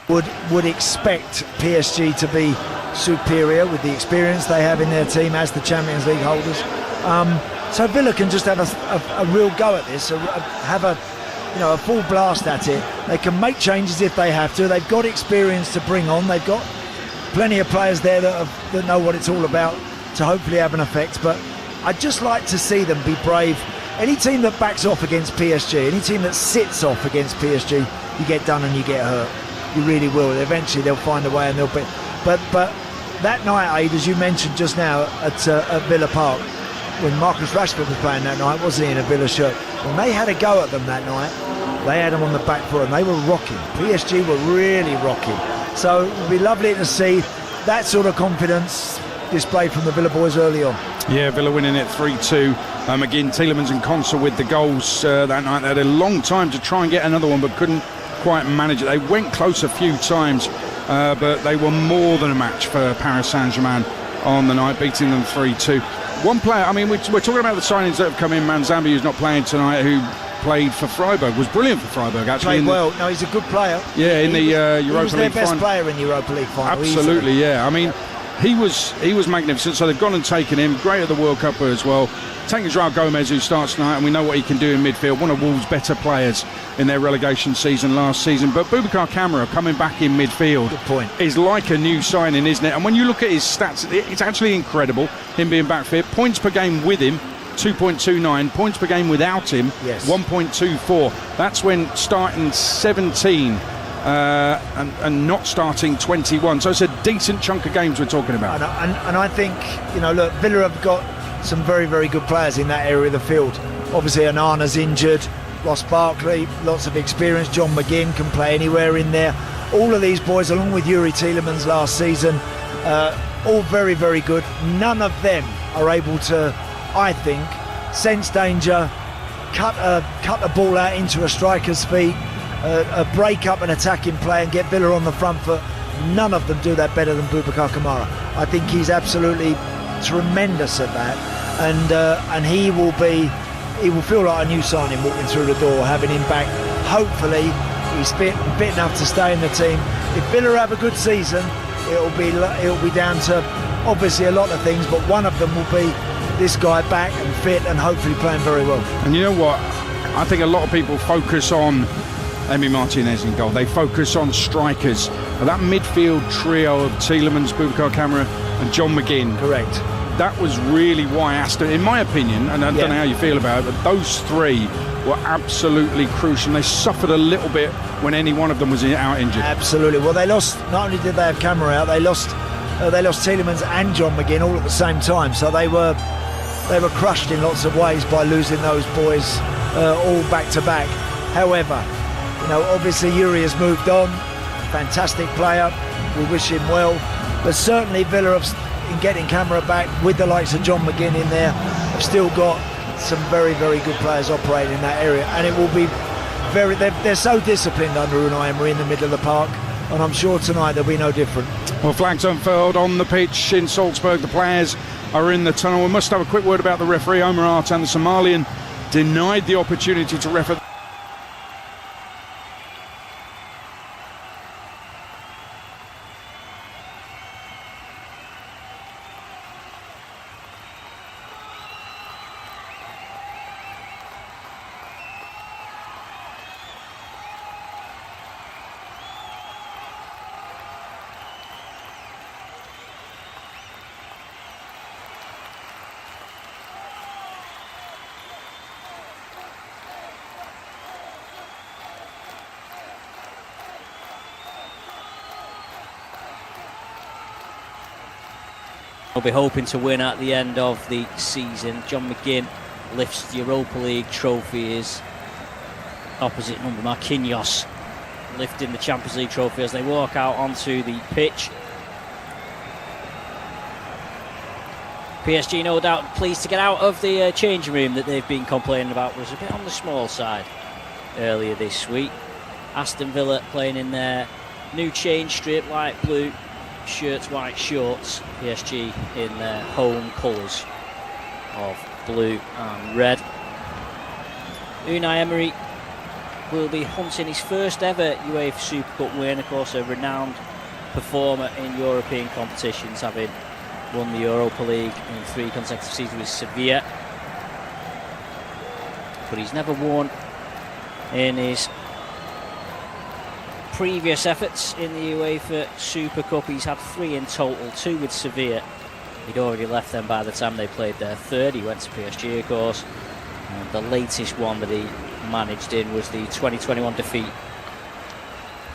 would expect PSG to be superior with the experience they have in their team as the Champions League holders. So Villa can just have a real go at this, have a full blast at it. They can make changes if they have to. They've got experience to bring on. They've got plenty of players there that know what it's all about to hopefully have an effect. But I'd just like to see them be brave. Any team that backs off against PSG, any team that sits off against PSG, you get done and you get hurt. You really will. Eventually they'll find a way and they'll be. But that night, Aid, as you mentioned just now at Villa Park, when Marcus Rashford was playing that night, wasn't he, in a Villa shirt? When they had a go at them that night, they had them on the back foot and they were rocking. PSG were really rocking. So it would be lovely to see that sort of confidence displayed from the Villa boys early on. Yeah, Villa winning it 3-2. Again, Tielemans and Consul with the goals that night. They had a long time to try and get another one, but couldn't quite manage it. They went close a few times, but they were more than a match for Paris Saint-Germain on the night, beating them 3-2. One player, I mean, we're talking about the signings that have come in. Manzambi, who's not playing tonight, who played for Freiburg, was brilliant for Freiburg, actually. Played well. No, he's a good player. Yeah, in the Europa League final. He was their best player in the Europa League final. Absolutely, yeah. I mean, he was magnificent, so they've gone and taken him. Great at the World Cup as well. Taking João Gomez, who starts tonight, and we know what he can do in midfield. One of Wolves' better players in their relegation season last season. But Boubacar Kamara coming back in midfield is like a new signing, isn't it? And when you look at his stats, it's actually incredible, him being back fit. Points per game with him, 2.29. Points per game without him, 1.24. That's when starting 17 and not starting 21. So it's a decent chunk of games we're talking about. And I think, look, Villa have got some very, very good players in that area of the field. Obviously, Onana's injured, Ross Barkley, lots of experience. John McGinn can play anywhere in there. All of these boys, along with Youri Tielemans last season, all very, very good. None of them are able to, I think, sense danger, cut a ball out into a striker's feet, break up an attacking play and get Villa on the front foot. None of them do that better than Boubacar Kamara. I think he's absolutely tremendous at that, and he will feel like a new signing walking through the door, having him back. Hopefully he's fit enough to stay in the team. If Villa have a good season, it'll be down to obviously a lot of things, but one of them will be this guy back and fit and hopefully playing very well. And you know what, I think a lot of people focus on Emi Martinez in goal. They focus on strikers. That midfield trio of Tielemans, Boubacar Kamara and John McGinn. Correct. That was really why Aston, in my opinion, and I don't know how you feel about it, but those three were absolutely crucial. They suffered a little bit when any one of them was out injured. Absolutely. Well, they lost, not only did they have Kamara out, they lost Tielemans and John McGinn all at the same time. So they were crushed in lots of ways by losing those boys all back to back. However, obviously Youri has moved on. Fantastic player. We wish him well. But certainly Villa in getting Kamara back with the likes of John McGinn in there, have still got some very, very good players operating in that area, and it will be they're so disciplined under Unai Emery in the middle of the park, and I'm sure tonight there'll be no different. Well, flags unfurled on the pitch in Salzburg. The players are in the tunnel. We must have a quick word about the referee. Omar Artan, the Somalian, denied the opportunity to referee. We'll be hoping to win at the end of the season. John McGinn lifts the Europa League trophy. His opposite number, Marquinhos, lifting the Champions League trophy as they walk out onto the pitch. PSG, no doubt, pleased to get out of the changing room that they've been complaining about was a bit on the small side earlier this week. Aston Villa playing in their new change strip, light blue shirts, white shorts. PSG in their home colours of blue and red. Unai Emery will be hunting his first ever UEFA Super Cup win. Of course, a renowned performer in European competitions, having won the Europa League in 3 consecutive seasons with Sevilla. But he's never won in his previous efforts in the UEFA Super Cup. He's had 3 in total, 2 with Sevilla. He'd already left them by the time they played their third. He went to PSG, of course. And the latest one that he managed in was the 2021 defeat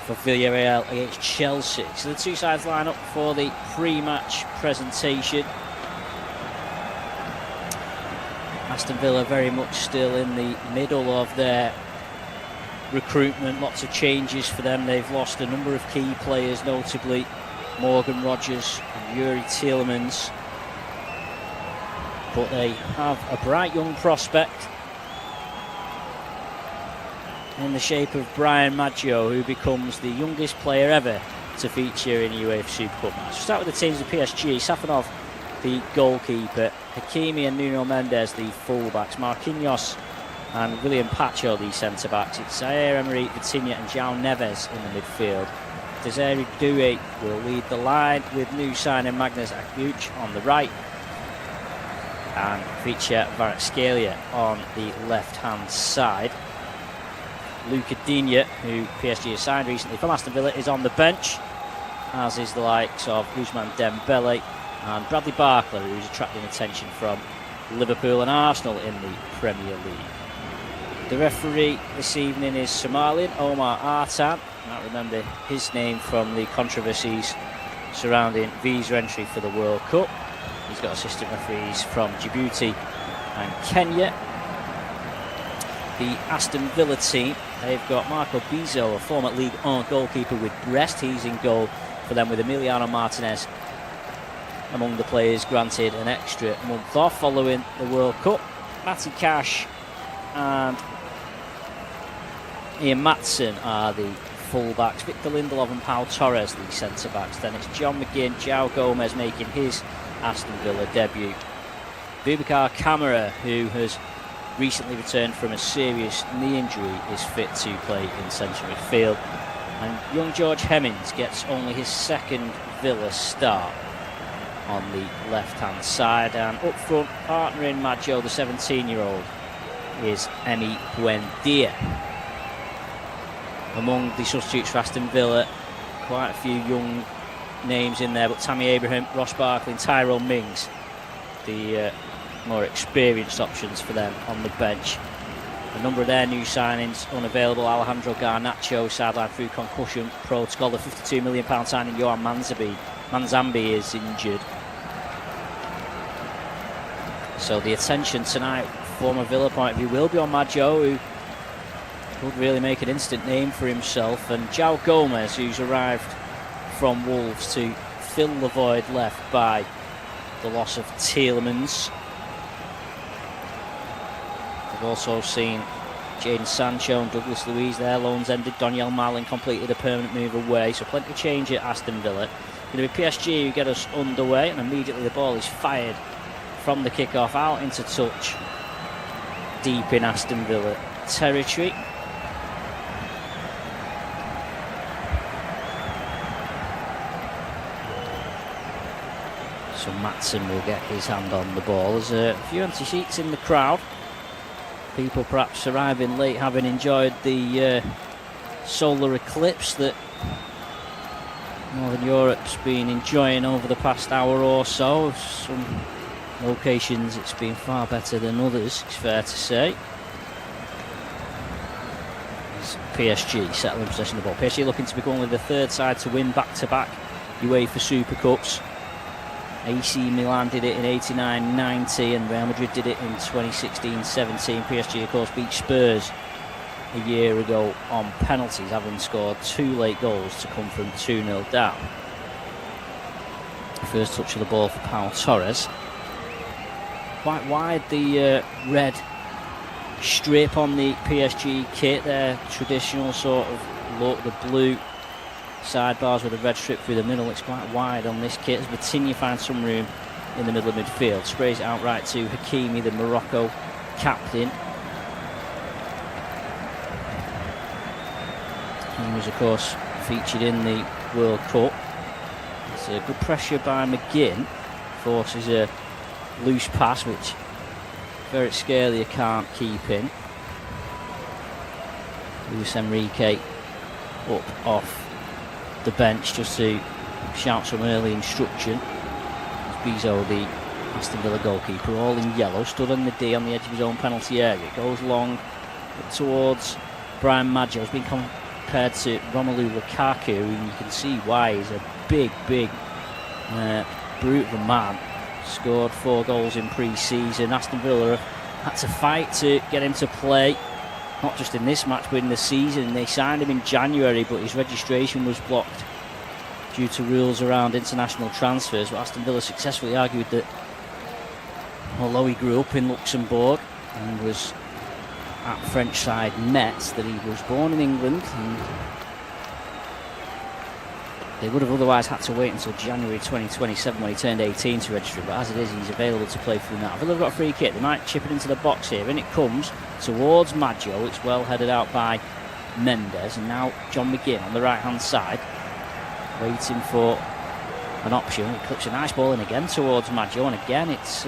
for Villarreal against Chelsea. So the two sides line up for the pre-match presentation. Aston Villa very much still in the middle of their recruitment. Lots of changes for them. They've lost a number of key players, notably Morgan Rogers and Yuri Tielemans. But they have a bright young prospect in the shape of Brian Maggio, who becomes the youngest player ever to feature in a UEFA Super Cup match. We'll start with the teams of PSG. Safanov, the goalkeeper, Hakimi and Nuno Mendes, the full-backs, Marquinhos and William Pacho, the centre-backs. It's Zaire Emery, Vitinha and João Neves in the midfield. Desiree Doué will lead the line with new signing Magnus Akbuch on the right and Vicha Kvaratskhelia on the left-hand side. Luca Digne, who PSG has signed recently from Aston Villa, is on the bench, as is the likes of Ousmane Dembele and Bradley Barkley, who's attracting attention from Liverpool and Arsenal in the Premier League. The referee this evening is Somalian Omar Artan. You might remember his name from the controversies surrounding visa entry for the World Cup. He's got assistant referees from Djibouti and Kenya. The Aston Villa team, they've got Marco Bizzo, a former League 1 goalkeeper with Brest. He's in goal for them, with Emiliano Martinez among the players granted an extra month off following the World Cup. Matty Cash and Ian Matson are the full-backs. Victor Lindelof and Pau Torres, the centre-backs. Then it's John McGinn, João Gomez making his Aston Villa debut. Boubacar Kamara, who has recently returned from a serious knee injury, is fit to play in central midfield. And young George Hemmings gets only his second Villa start on the left-hand side. And up front, partnering Maggio, the 17-year-old, is Emi Buendia. Among the substitutes for Aston Villa, quite a few young names in there, but Tammy Abraham, Ross Barkley and Tyrone Mings, the more experienced options for them on the bench. A number of their new signings unavailable. Alejandro Garnacho sidelined through concussion protocol. The £52 million signing Johan Manzambi is injured. So the attention tonight from a Villa point of view will be on Maggio, who could really make an instant name for himself, and João Gomez, who's arrived from Wolves to fill the void left by the loss of Tielemans. We've also seen Jadon Sancho and Douglas Luiz, their loans ended. Daniel Malin completed a permanent move away, so plenty of change at Aston Villa. Going to be PSG who get us underway, and immediately the ball is fired from the kickoff out into touch deep in Aston Villa territory. So Matson will get his hand on the ball. There's a few empty seats in the crowd. People perhaps arriving late, having enjoyed the solar eclipse that Northern Europe's been enjoying over the past hour or so. Some locations it's been far better than others, it's fair to say. It's PSG settling possession of the ball. PSG looking to become only the third side to win back-to-back UEFA Super Cups. AC Milan did it in 89-90 and Real Madrid did it in 2016-17. PSG, of course, beat Spurs a year ago on penalties, having scored 2 late goals to come from 2-0 down. First touch of the ball for Pau Torres. Quite wide, the red strip on the PSG kit, their traditional sort of look, the blue sidebars with a red strip through the middle. It's quite wide on this kit as Vitinha finds some room in the middle of midfield. Sprays it out right to Hakimi, the Morocco captain. He was, of course, featured in the World Cup. It's a good pressure by McGinn. Forces a loose pass, which Kvaratskhelia can't keep in. Luis Enrique up off the bench just to shout some early instruction. Bezo, the Aston Villa goalkeeper, all in yellow, stood on the D on the edge of his own penalty area. It goes long towards Brian Maggio. He's been compared to Romelu Lukaku, and you can see why. He's a big brute of a man. Scored 4 goals in pre-season. Aston Villa had to fight to get him to play, not just in this match but in the season. They signed him in January, but his registration was blocked due to rules around international transfers. But Aston Villa successfully argued that although he grew up in Luxembourg and was at French side Metz, that he was born in England, and they would have otherwise had to wait until January 2027 when he turned 18 to register. But as it is, he's available to play through now. Villa have got a free kick. They might chip it into the box here, and it comes towards Maggio. It's well headed out by Mendes, and now John McGinn on the right hand side, waiting for an option. He clips a nice ball in again towards Maggio, and again it's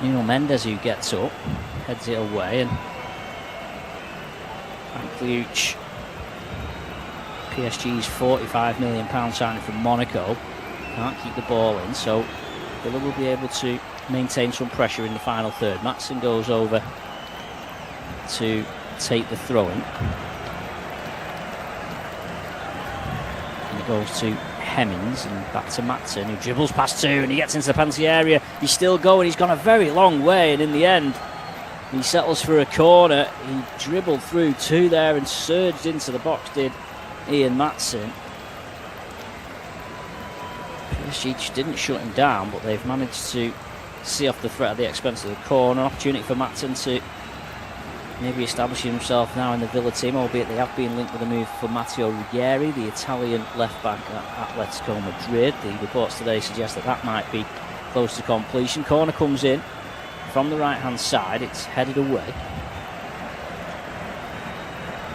Nuno Mendes who gets up, heads it away, and Kliuch, PSG's £45 million signing from Monaco, can't keep the ball in, so Villa will be able to maintain some pressure in the final third. Matson goes over to take the throw-in. And it goes to Hemmings and back to Matson, who dribbles past 2 and he gets into the penalty area. He's still going, he's gone a very long way, and in the end he settles for a corner. He dribbled through 2 there and surged into the box, did Ian Matson. PSG just didn't shut him down, but they've managed to see off the threat at the expense of the corner. Opportunity for Matson to maybe establish himself now in the Villa team, albeit they have been linked with a move for Matteo Ruggieri, the Italian left-back at Atletico Madrid. The reports today suggest that that might be close to completion. Corner comes in from the right-hand side. It's headed away.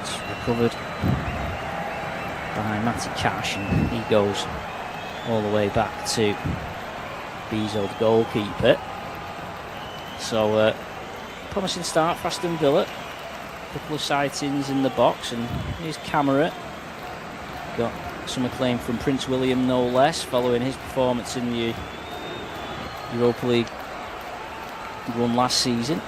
It's recovered by Matty Cash, and he goes all the way back to Bezo, the goalkeeper. So promising start for Aston Villa. A couple of sightings in the box, and here's Camara. Got some acclaim from Prince William, no less, following his performance in the Europa League run last season.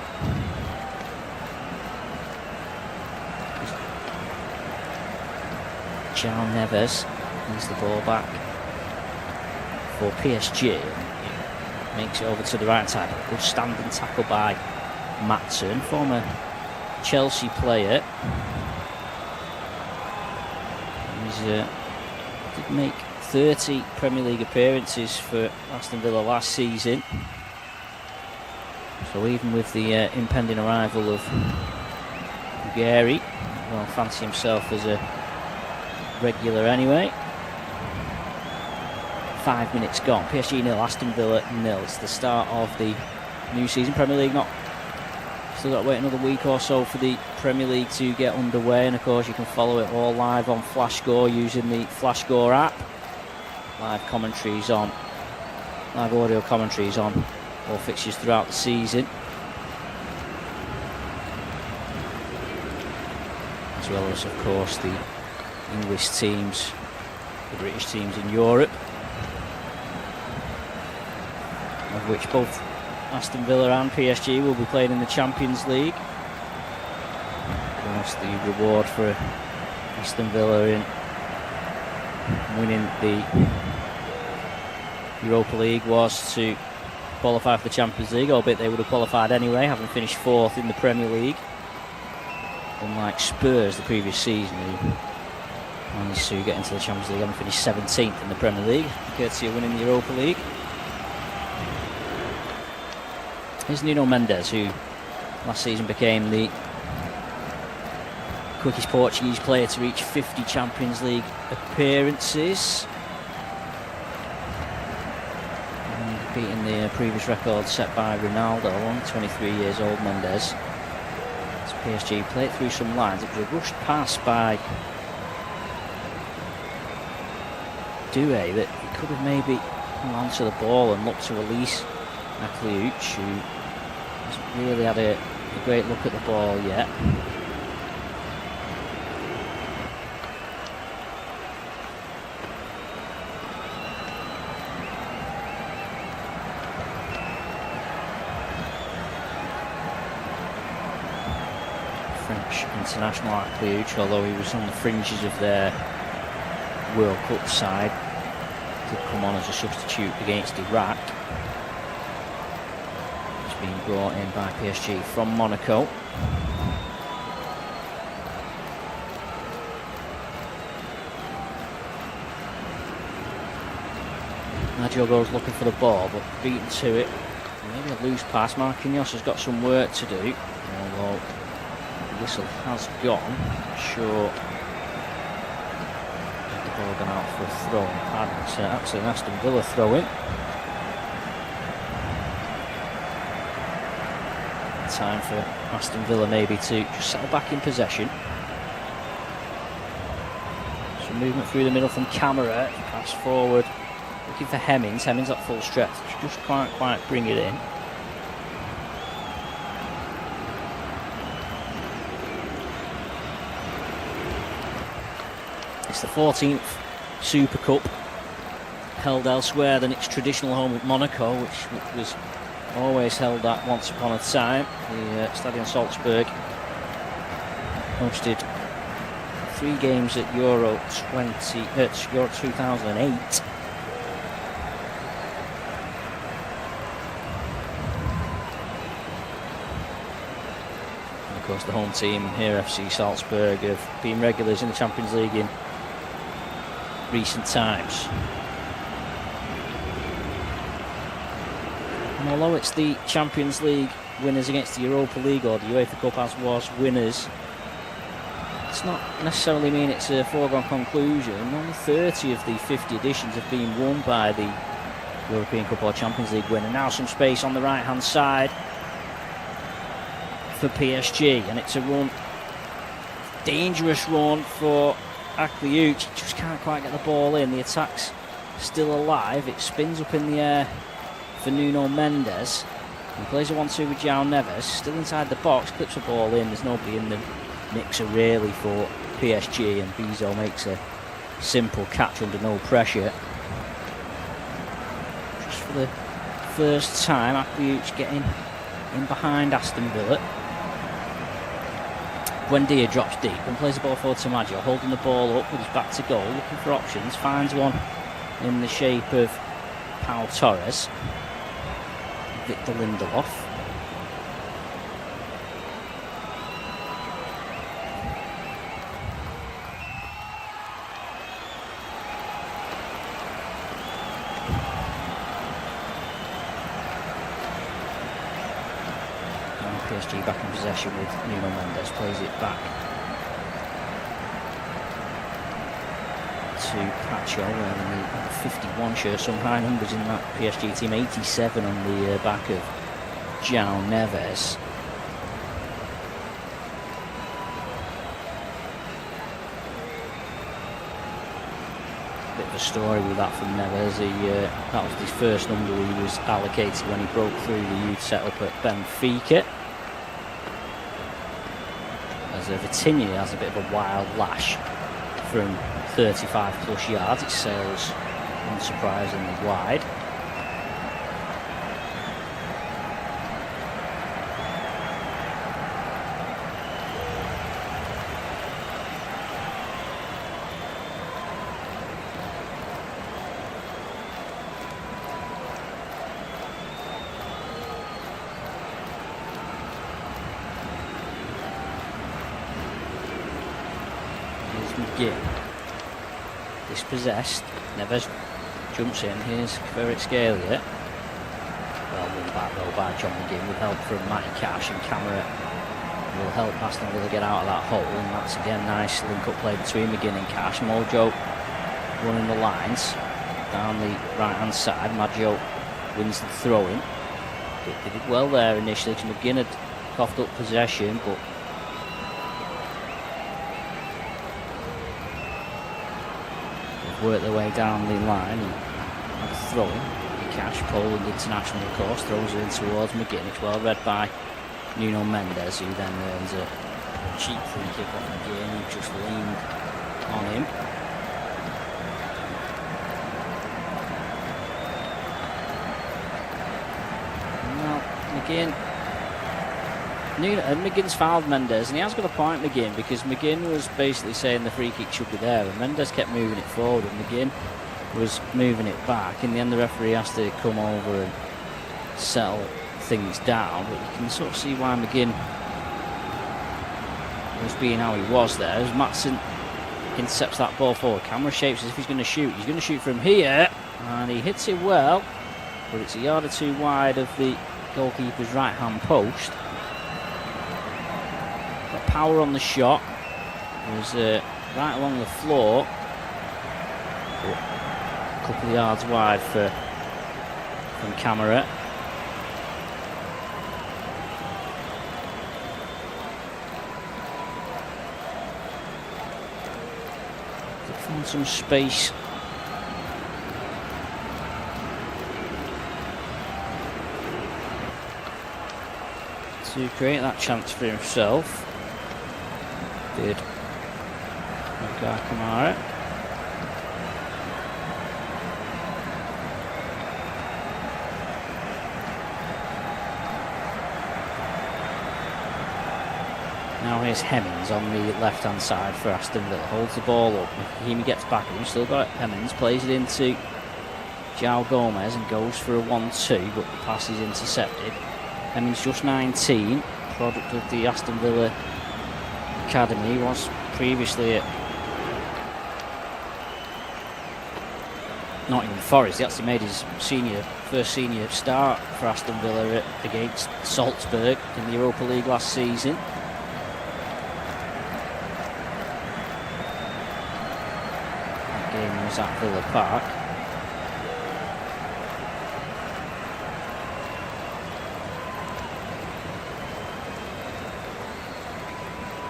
João Neves brings the ball back for PSG. Makes it over to the right side. Good standing tackle by Matson, former Chelsea player. He did make 30 Premier League appearances for Aston Villa last season. So even with the impending arrival of Ruggieri, well, fancy himself as a regular anyway. 5 minutes gone. PSG 0, Aston Villa 0. It's the start of the new season. Premier League still got to wait another week or so for the Premier League to get underway, and of course you can follow it all live on FlashScore using the FlashScore app. Live audio commentaries on all fixtures throughout the season, as well as of course the English teams, the British teams in Europe, of which both Aston Villa and PSG will be playing in the Champions League. Of course, the reward for Aston Villa in winning the Europa League was to qualify for the Champions League, albeit they would have qualified anyway, having finished 4th in the Premier League. Unlike Spurs the previous season, who managed to get into the Champions League and finished 17th in the Premier League, courtesy of winning the Europa League. Here's Nuno Mendes, who last season became the quickest Portuguese player to reach 50 Champions League appearances, and beating the previous record set by Ronaldo. 23 years old, Mendes. It's PSG play it through some lines. It was a rushed pass by Doué that he could have maybe hung on to the ball and looked to release Akliouche, who hasn't really had a great look at the ball yet. French international Akliouche, although he was on the fringes of their World Cup side, did come on as a substitute against Iraq. He's been brought in by PSG from Monaco. Maggio goes looking for the ball, but beaten to it. Maybe a loose pass. Marquinhos has got some work to do, although the whistle has gone. Sure. Ball gone out for a throw. It's actually an Aston Villa throw-in. Time for Aston Villa maybe to just settle back in possession. Some movement through the middle from Camara. Pass forward, looking for Hemmings. Hemmings at full stretch. Just can't quite bring it in. It's the 14th Super Cup, held elsewhere than its traditional home at Monaco, which was always held at once upon a time. The Stadion Salzburg hosted 3 games at Euro 2008. And of course, the home team here, FC Salzburg, have been regulars in the Champions League in recent times. And although it's the Champions League winners against the Europa League or the UEFA Cup as was winners, it's not necessarily mean it's a foregone conclusion. Only 30 of the 50 editions have been won by the European Cup or Champions League winner. Now some space on the right hand side for PSG, and it's a run, dangerous run for Akliouche. He just can't quite get the ball in. The attack's still alive. It spins up in the air for Nuno Mendes. He plays a 1-2 with João Neves. Still inside the box, clips the ball in. There's nobody in the mixer really for PSG, and Bizot makes a simple catch under no pressure. Just for the first time, Akliouche getting in behind Aston Villa. Buendia drops deep and plays the ball forward to Maggio, holding the ball up with his back to goal, looking for options, finds one in the shape of Pau Torres. Victor Lindelof. PSG back in possession with Nuno Mendes, plays it back to Pacho, wearing the 51 shirt, some high numbers in that PSG team, 87 on the back of João Neves. Bit of a story with that from Neves. That was his first number he was allocated when he broke through the youth setup at Benfica. As Vitinha has a bit of a wild lash from 35 plus yards. It sails unsurprisingly wide. Dispossessed. Neves jumps in. Here's Kvaratskhelia. Well won back though by John McGinn with help from Matty Cash, and Camara will help Aston Villa get out of that hole, and that's again nice link up play between McGinn and Cash. Mojo running the lines down the right hand side. Maggio wins the throw in. They did well there initially because McGinn had coughed up possession, but have worked their way down the line and have a throw-in. Cash, Poland international, of course, throws it in towards McGinn. It's well read by Nuno Mendes, who then earns a cheap free kick off McGinn, who just leaned on him. Well, McGinn. McGinn's fouled Mendes, and he has got a point, McGinn, because McGinn was basically saying the free kick should be there, and Mendes kept moving it forward, and McGinn was moving it back. In the end, the referee has to come over and settle things down, but you can sort of see why McGinn was being how he was there. As Maatsen intercepts that ball forward, camera shapes as if he's going to shoot. He's going to shoot from here, and he hits it well, but it's a yard or two wide of the goalkeeper's right-hand post. Got power on the shot. It was right along the floor, but a couple of yards wide from Camara. Found some space. To create that chance for himself. Did Kamara. Now here's Hemmings on the left-hand side for Aston Villa. Holds the ball up. Mahimi gets back at him. Still got Hemmings. Plays it into João Gomez and goes for a 1-2, but the pass is intercepted. Hemmings just 19, product of the Aston Villa Academy. Was previously at Nottingham Forest. He actually made his first senior start for Aston Villa against Salzburg in the Europa League last season. At Villa Park.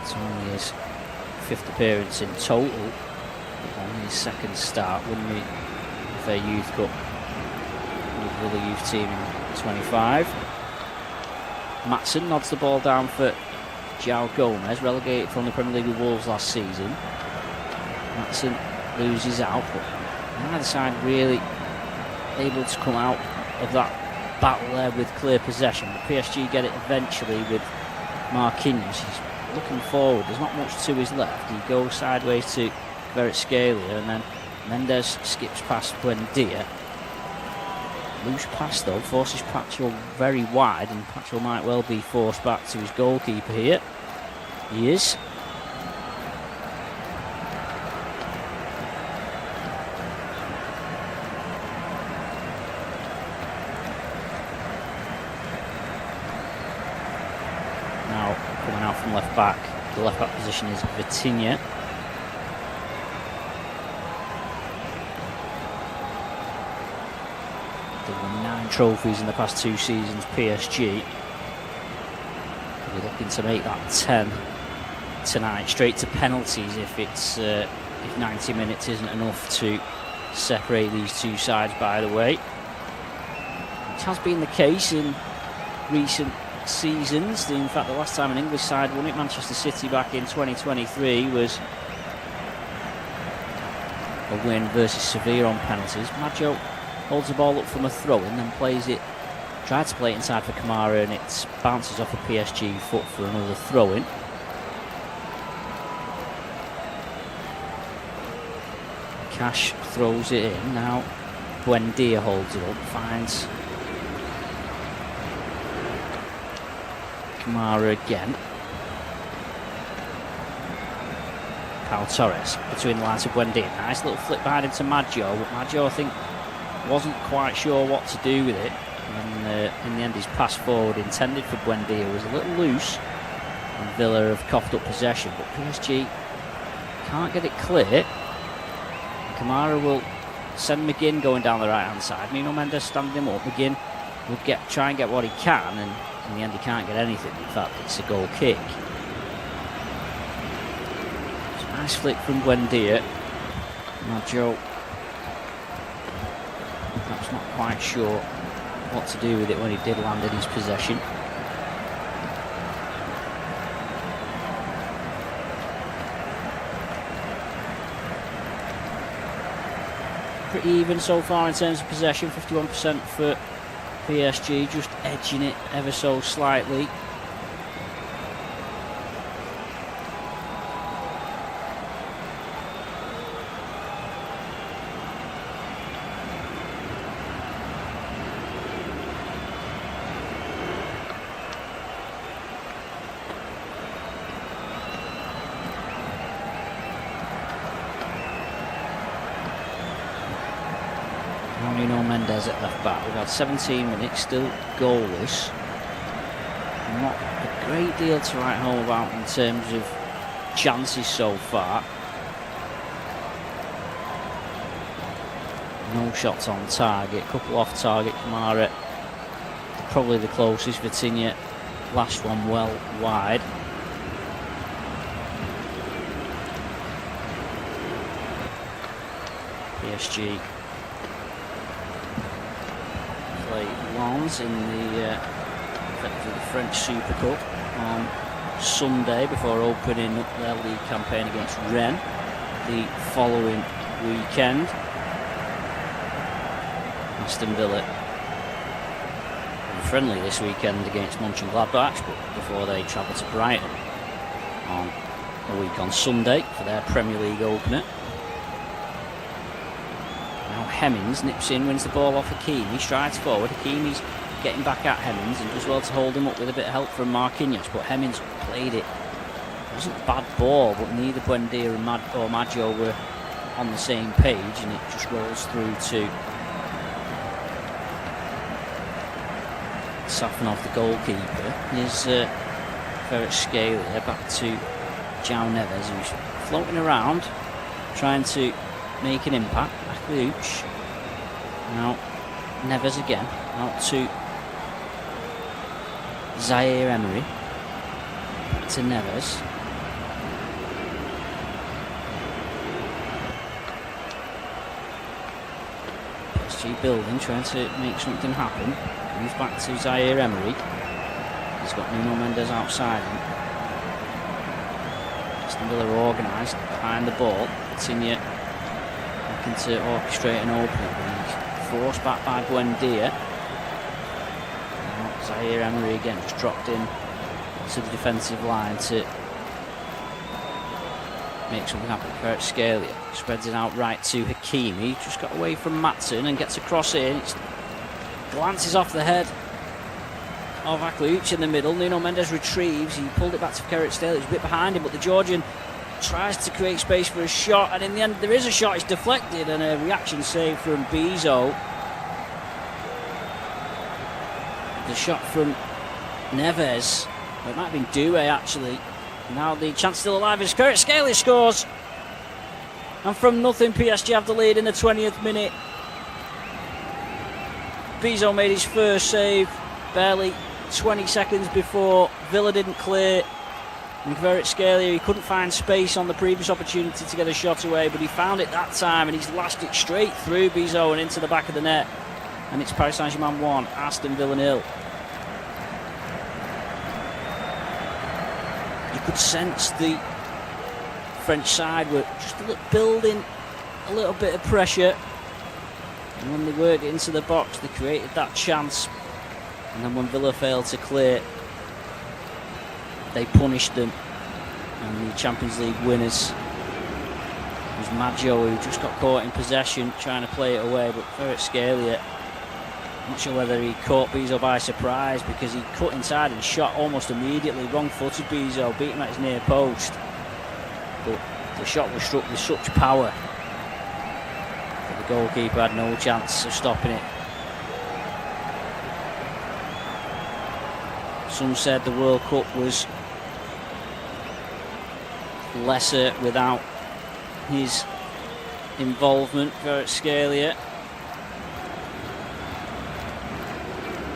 It's only his 5th appearance in total, only his 2nd start, winning the FA Youth Cup with the Villa youth team in 25. Maatsen nods the ball down for João Gomez, relegated from the Premier League with Wolves last season. Maatsen loses out, but neither side really able to come out of that battle there with clear possession. But PSG get it eventually with Marquinhos. He's looking forward, there's not much to his left. He goes sideways to Kvaratskhelia, and then Mendes skips past Buendia. Loose pass though, forces Pacho very wide, and Pacho might well be forced back to his goalkeeper here. He is. Left back, the left back position is Vitinha. They've won 9 trophies in the past 2 seasons, PSG. They're looking to make that 10 tonight, straight to penalties if 90 minutes isn't enough to separate these two sides, by the way. Which has been the case in recent seasons. In fact, the last time an English side won it, Manchester City back in 2023, was a win versus Sevilla on penalties. Maggio holds the ball up from a throw-in, then plays it, tried to play it inside for Kamara, and it bounces off a PSG foot for another throw-in. Cash throws it in. Now Buendia holds it up, finds Kamara again. Pau Torres between the lines of Buendia. Nice little flick behind him to Maggio, but Maggio, I think, wasn't quite sure what to do with it. And in the end, his pass forward intended for Buendia was a little loose, and Villa have coughed up possession, but PSG can't get it clear. Kamara will send McGinn going down the right hand side. Nuno Mendes standing him up. McGinn would try and get what he can, and in the end he can't get anything. In fact, it's a goal kick. It's a nice flick from Buendia. Maggio not quite sure what to do with it when he did land in his possession. Pretty even so far in terms of possession, 51% for PSG, just edging it ever so slightly. At left back. We've had 17 minutes, still goalless. Not a great deal to write home about in terms of chances so far. No shots on target, couple off target. Kamara probably the closest. Vitinha, last one well wide. PSG Lens in the French Super Cup on Sunday before opening up their league campaign against Rennes the following weekend. Aston Villa friendly this weekend against Mönchengladbach, but before they travel to Brighton on a week on Sunday for their Premier League opener. Hemmings nips in, wins the ball off Hakimi, strides forward. Hakimi's getting back at Hemmings and does well to hold him up with a bit of help from Marquinhos, but Hemmings played it. It wasn't a bad ball, but neither Buendia or Maggio were on the same page, and it just rolls through to soften off the goalkeeper. Here's Kvaratskhelia back to João Neves, who's floating around, trying to make an impact. Luch. Now Neves again. Out to Zaire Emery. Back to Neves. PSG building, trying to make something happen. Moves back to Zaire Emery. He's got Nuno Mendes outside him. Aston Villa organised behind the ball. Vitinha to orchestrate an opening, but he's forced back by Buendia. Zaire Emery again just dropped in to the defensive line to make something happen. Kvaratskhelia spreads it out right to Hakimi, just got away from Matson and gets a cross in. It glances off the head of Akluch in the middle. Nuno Mendes retrieves, he pulled it back to Kvaratskhelia, he's a bit behind him, but the Georgian tries to create space for a shot, and in the end there is a shot, it's deflected, and a reaction save from Bizot. The shot from Neves, well, it might have been Doué actually. Now the chance still alive is Kvaratskhelia scores, and from nothing PSG have the lead in the 20th minute. Bizot made his first save barely 20 seconds before Villa didn't clear. And Kvaratskhelia, he couldn't find space on the previous opportunity to get a shot away, but he found it that time, and he's lashed it straight through Bizot and into the back of the net. And it's Paris Saint-Germain 1, Aston Villa 0. You could sense the French side were just building a little bit of pressure, and when they worked it into the box, they created that chance. And then when Villa failed to clear, they punished them, and the Champions League winners was Maggio, who just got caught in possession trying to play it away, but Kvaratskhelia, I'm not sure whether he caught Bizot by surprise, because he cut inside and shot almost immediately. Wrong-footed Bizot, beat him at his near post, but the shot was struck with such power that the goalkeeper had no chance of stopping it. Some said the World Cup was lesser without his involvement. Kvaratskhelia,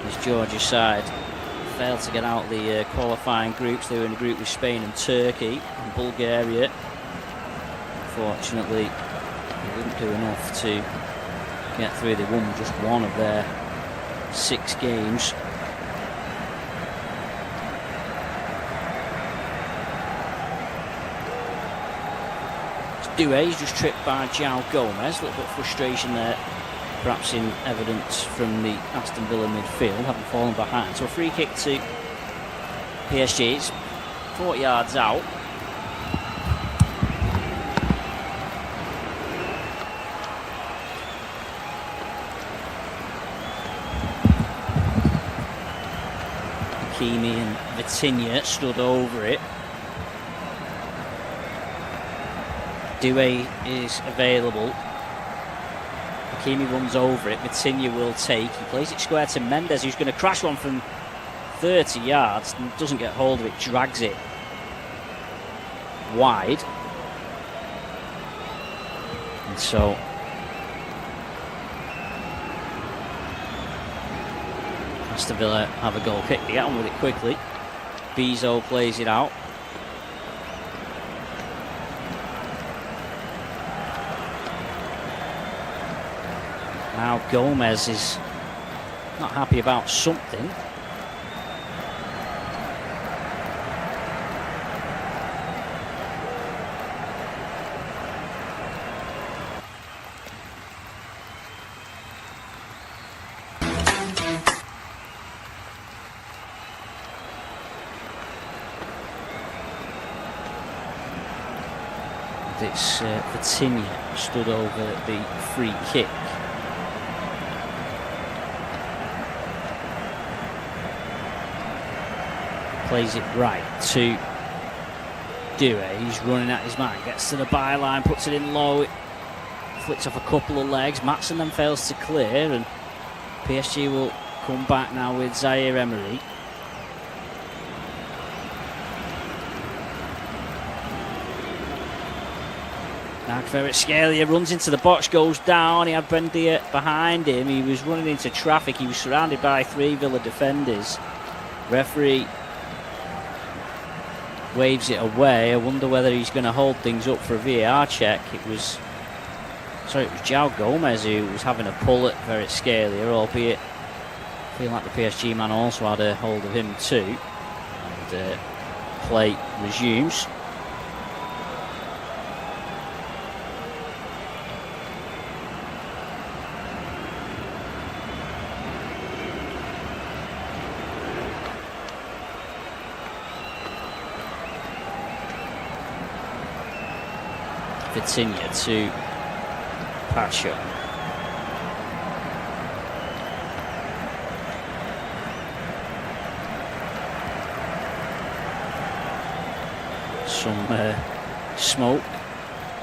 this Georgia side failed to get out the qualifying groups. They were in a group with Spain and Turkey and Bulgaria. Unfortunately, they didn't do enough to get through. They won just one of their 6 games. Doué's just tripped by João Gomez. A little bit of frustration there, perhaps in evidence from the Aston Villa midfield, having fallen behind. So a free kick to PSG. It's 40 yards out. Hakimi and Vitinha stood over it. Doué is available. Hakimi runs over it. Vitinha will take. He plays it square to Mendes, who's going to crash one from 30 yards and doesn't get hold of it, drags it wide. And so Aston Villa have a goal kick. They get on with it quickly. Bezo plays it out. Now Gomez is not happy about something. It's Vitinha stood over the free kick. Plays it right to Doué. He's running at his man, gets to the byline, puts it in low, it flicks off a couple of legs. Matson then fails to clear, and PSG will come back now with Zaire Emery. Now Kvaratskhelia runs into the box, goes down. He had Buendia behind him. He was running into traffic. He was surrounded by 3 Villa defenders. Referee waves it away. I wonder whether he's going to hold things up for a VAR check. It was João Gomez who was having a pull at Kvaratskhelia, albeit I feel like the PSG man also had a hold of him too. And play resumes. Vitinha to Pacho. Some smoke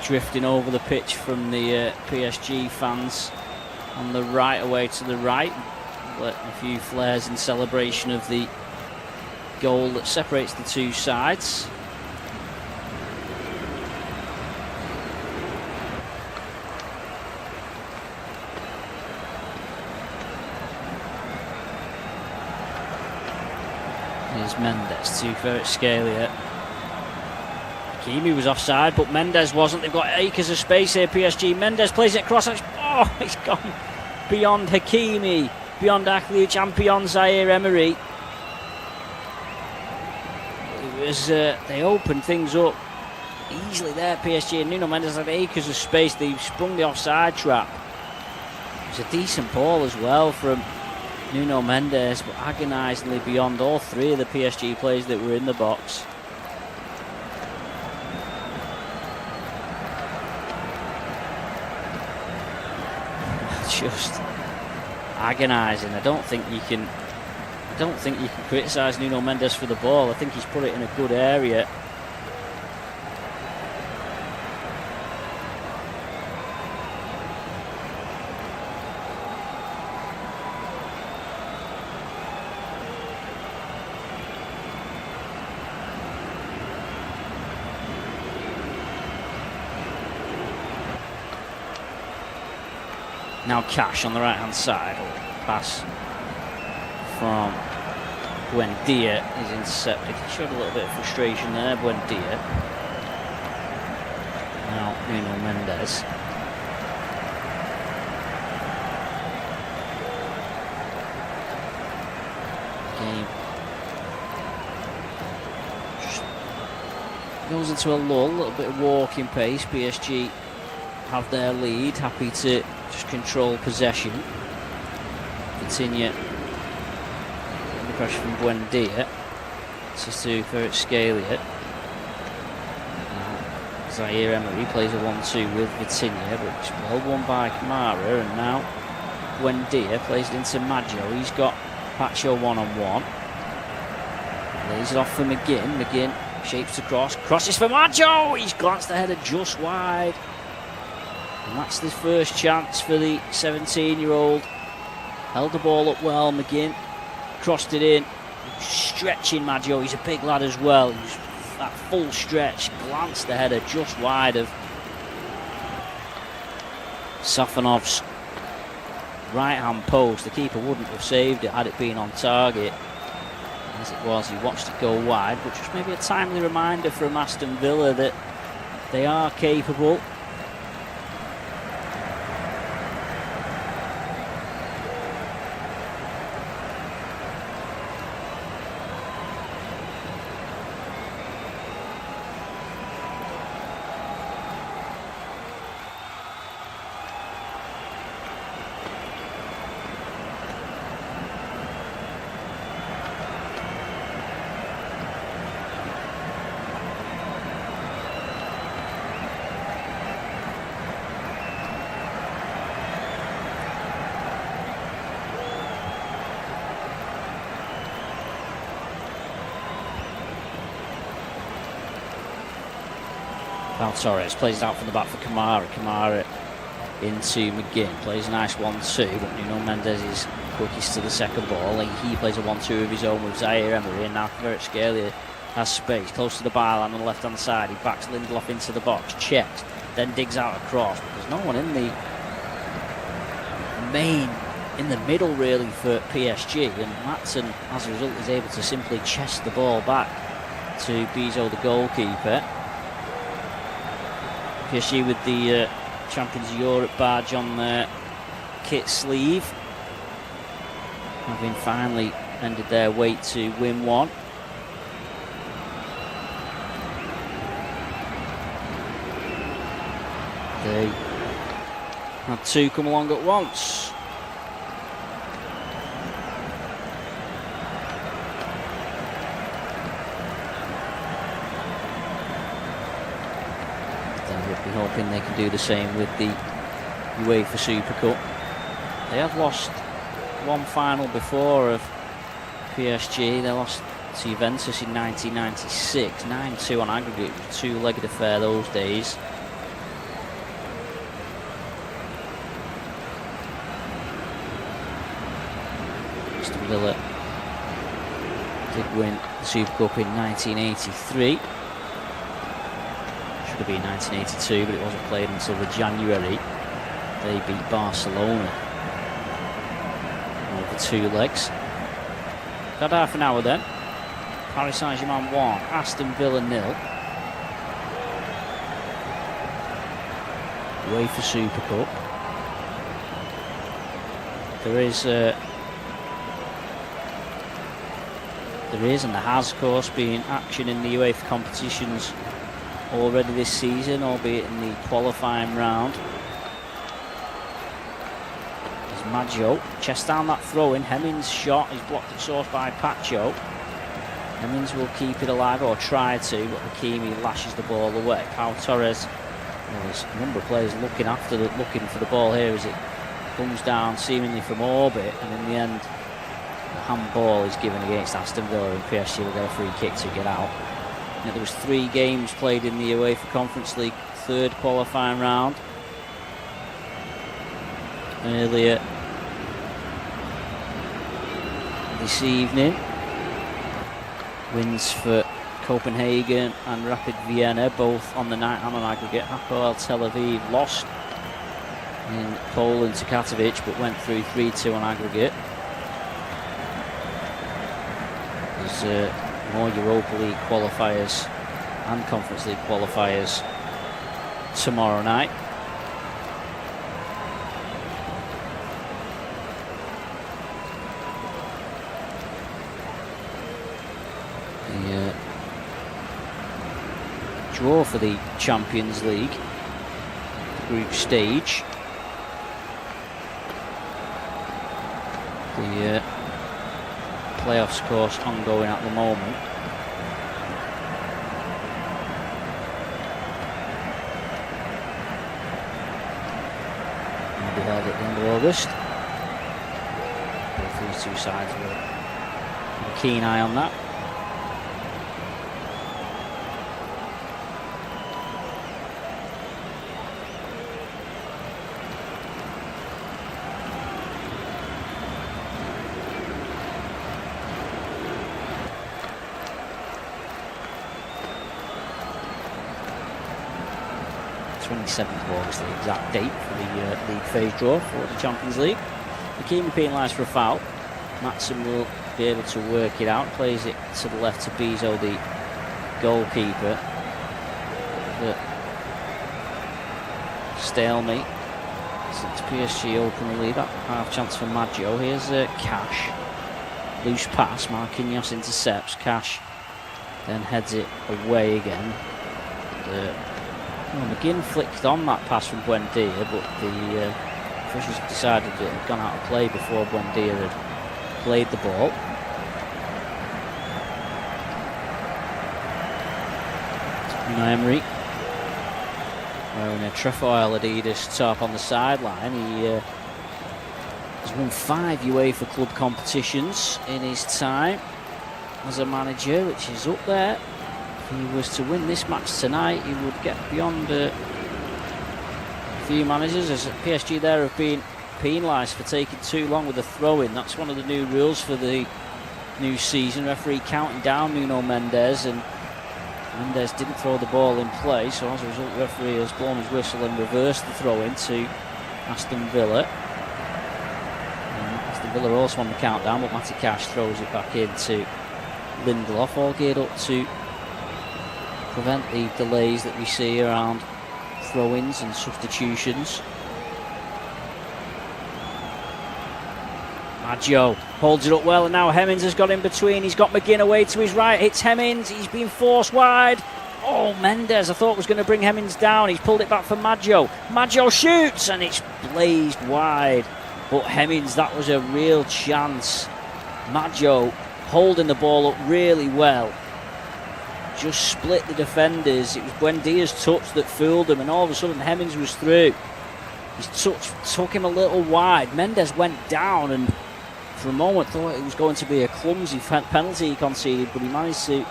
drifting over the pitch from the PSG fans on the right, away to the right. A few flares in celebration of the goal that separates the two sides. Mendes to Kvaratskhelia. Hakimi was offside, but Mendes wasn't. They've got acres of space here, PSG. Mendes plays it across. Oh, it's gone beyond Hakimi, beyond Aklic, and beyond Zaire Emery. It was, they opened things up easily there, PSG, and Nuno Mendes had acres of space. They sprung the offside trap. It was a decent ball as well from Nuno Mendes, but agonisingly beyond all 3 of the PSG players that were in the box. Just agonising. I don't think you can criticise Nuno Mendes for the ball. I think he's put it in a good area. Now Cash on the right hand side. Pass from Buendia is intercepted. He showed a little bit of frustration there, Buendia. Now Nuno Mendes. game just goes into a lull, a little bit of walking pace. PSG have their lead, happy to just control possession. Vitinha under pressure from Buendia. This is to Kvaratskhelia. Zaire Emery plays a 1-2 with Vitinha, but it's well won by Kamara, and now Buendia plays it into Maggio. He's got Pacho one-on-one. Lays it off for McGinn. McGinn shapes the cross. Crosses for Maggio! He's glanced ahead of just wide. And that's the first chance for the 17-year-old. Held the ball up well. McGinn crossed it in. Stretching Maggio. He's a big lad as well. He's that full stretch. Glanced the header just wide of Safanov's right-hand post. The keeper wouldn't have saved it had it been on target. As it was, he watched it go wide, but just maybe a timely reminder from Aston Villa that they are capable. Torres plays it out from the back for Kamara. Kamara into McGinn. Plays a nice 1-2, but Nuno Mendes is quickest to the second ball. He plays a 1-2 of his own with Zaire Emery, and now Kvaratskhelia has space close to the byline on the left hand side. He backs Lindelof into the box, checks, then digs out a cross. But there's no one in the middle really for PSG, and Matson as a result is able to simply chest the ball back to Bizot, the goalkeeper. PSG with the Champions of Europe badge on their kit sleeve, having finally ended their wait to win one. They had two come along at once. Hoping they can do the same with the UEFA Super Cup. They have lost one final before of PSG. They lost to Juventus in 1996, 9-2 on aggregate. It was a two-legged affair those days. Aston Villa did win the Super Cup in 1983. Should have been 1982, but it wasn't played until the January. They beat Barcelona over two legs. Got half an hour then. Paris Saint-Germain 1, Aston Villa 0. UEFA Super Cup. There is and there has, of course, been action in the UEFA competitions already this season, albeit in the qualifying round. There's Maggio, chest down that throw in. Hemmings' shot is blocked at source by Pacho. Hemmings will keep it alive, or try to, but Hakimi lashes the ball away. Pau Torres, there's a number of players looking for the ball here as it comes down seemingly from orbit, and in the end the handball is given against Aston Villa, and PSG will get a free kick to get out. Now, there was 3 games played in the UEFA Conference League third qualifying round. Earlier this evening, wins for Copenhagen and Rapid Vienna, both on the night and on aggregate. Hapoel Tel Aviv lost in Poland to Katowice, but went through 3-2 on aggregate. There's more Europa League qualifiers and Conference League qualifiers tomorrow night. draw for the Champions League group stage. The playoffs, of course, ongoing at the moment. Will be held at the end of August. Both these two sides will have a keen eye on that. of August, the exact date for the league phase draw for the Champions League. Hakimi penalised for a foul. Matson will be able to work it out. Plays it to the left to Bezo, the goalkeeper. But stalemate since PSG open the lead. That half chance for Maggio. Here's Cash. Loose pass. Marquinhos intercepts. Cash then heads it away again. McGinn flicked on that pass from Buendia, but the officials have decided that it had gone out of play before Buendia had played the ball. Unai Emery wearing a trefoil Adidas top on the sideline. He has won 5 UEFA club competitions in his time as a manager, which is up there. If he was to win this match tonight, he would get beyond a few managers, as PSG there have been penalised for taking too long with the throw-in. That's one of the new rules for the new season. Referee counting down Nuno Mendes, and Mendes didn't throw the ball in play, so as a result the referee has blown his whistle and reversed the throw-in to Aston Villa. Aston Villa also on the countdown, but Matty Cash throws it back into Lindelof, all geared up to prevent the delays that we see around throw-ins and substitutions. Maggio holds it up well, and now Hemmings has got in between. He's got McGinn away to his right, hits Hemmings, he's been forced wide. Oh, Mendes I thought was going to bring Hemmings down. He's pulled it back for Maggio. Maggio shoots and it's blazed wide, but Hemmings, that was a real chance. Maggio holding the ball up really well, just split the defenders. It was Buendia's touch that fooled him, and all of a sudden Hemmings was through. His touch took him a little wide. Mendes went down and for a moment thought it was going to be a clumsy penalty he conceded, but he managed to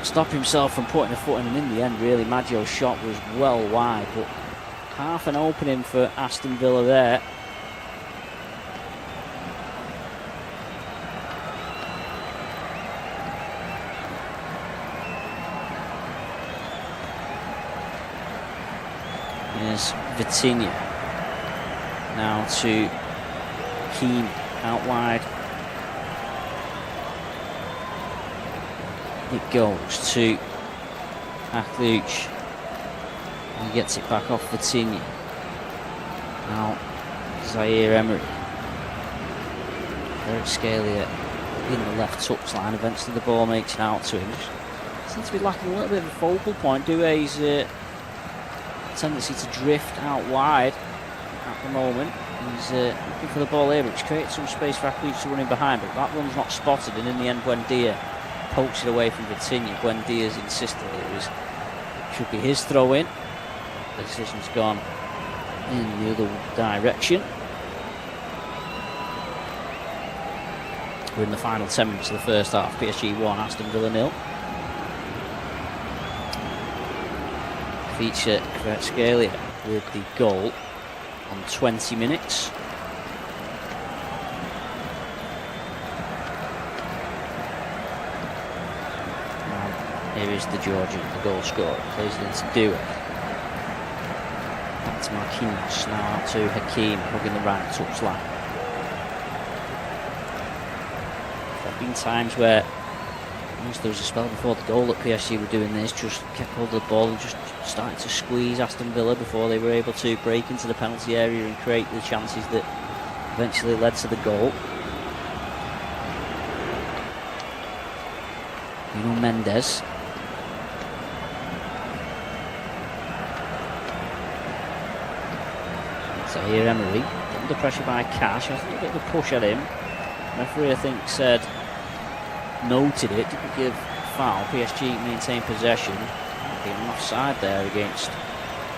stop himself from putting a foot in, and in the end really Maggio's shot was well wide, but half an opening for Aston Villa there. Here's Vitinha. Now to Keane out wide. It goes to Akhlouch. He gets it back off Vitinha. Now Zaire Emery. Eric Scalia in the left touchline. Eventually the ball makes it out to him. Seems to be lacking a little bit of a focal point. Doué's tendency to drift out wide at the moment. He's looking for the ball here, which creates some space for Akhlouch to run in behind, but that run's not spotted, and in the end Buendia pokes it away from Vitinha. Buendia's insisted it should be his throw-in. The decision's gone in the other direction. We're in the final 10 minutes of the first half. PSG 1, Aston Villa 0. Feature Kvaratskhelia with the goal on 20 minutes. Now, here is the Georgian, the goal scorer. Plays it into Doué. Back to Marquinhos, now out to Hakim, hugging the right touchline. There have been times where there was a spell before the goal that PSG were doing this, just kept hold of the ball and just started to squeeze Aston Villa before they were able to break into the penalty area and create the chances that eventually led to the goal. Nuno Mendes So here Emery, under pressure by Cash, has a little bit of a push at him. Referee, I think, noted it, didn't give foul. PSG maintained possession. Being an offside there against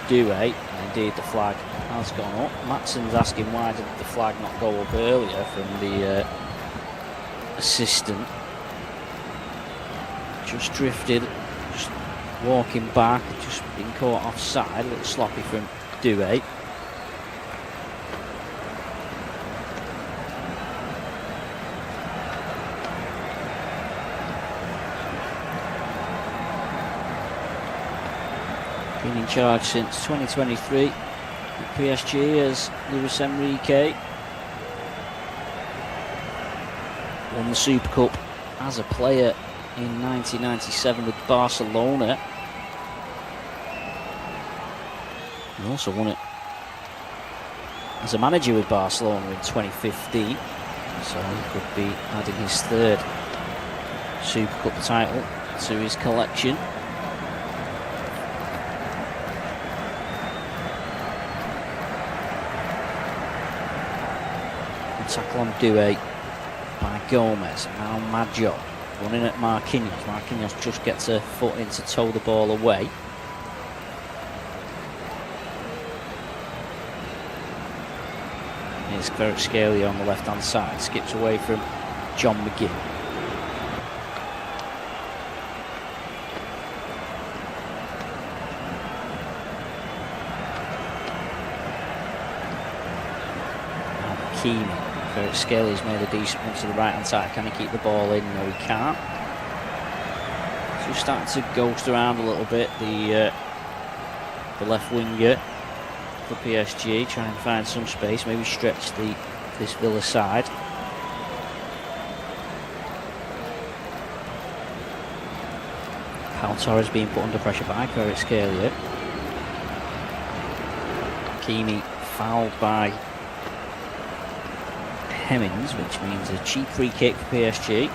Douay, and indeed the flag has gone up. Matson's asking why did the flag not go up earlier from the assistant. Just drifted, just walking back, just been caught offside, a little sloppy from Douay. Been in charge since 2023 at PSG as Luis Enrique. Won the Super Cup as a player in 1997 with Barcelona. He also won it as a manager with Barcelona in 2015. So he could be adding his third Super Cup title to his collection. Tackle on Douay by Gomez. Now Maggio running at Marquinhos. Marquinhos just gets a foot in to tow the ball away. Here's Kvaratskhelia on the left hand side. Skips away from John McGinn. Now Keeney. Kvaratskhelia made a decent run to the right hand side. Can he keep the ball in? No, he can't. So he's starting to ghost around a little bit. The left winger for PSG, try and find some space, maybe stretch this Villa side. Pau Torres being put under pressure by Kvaratskhelia. Keeney fouled by Hemmings, which means a cheap free kick for PSG.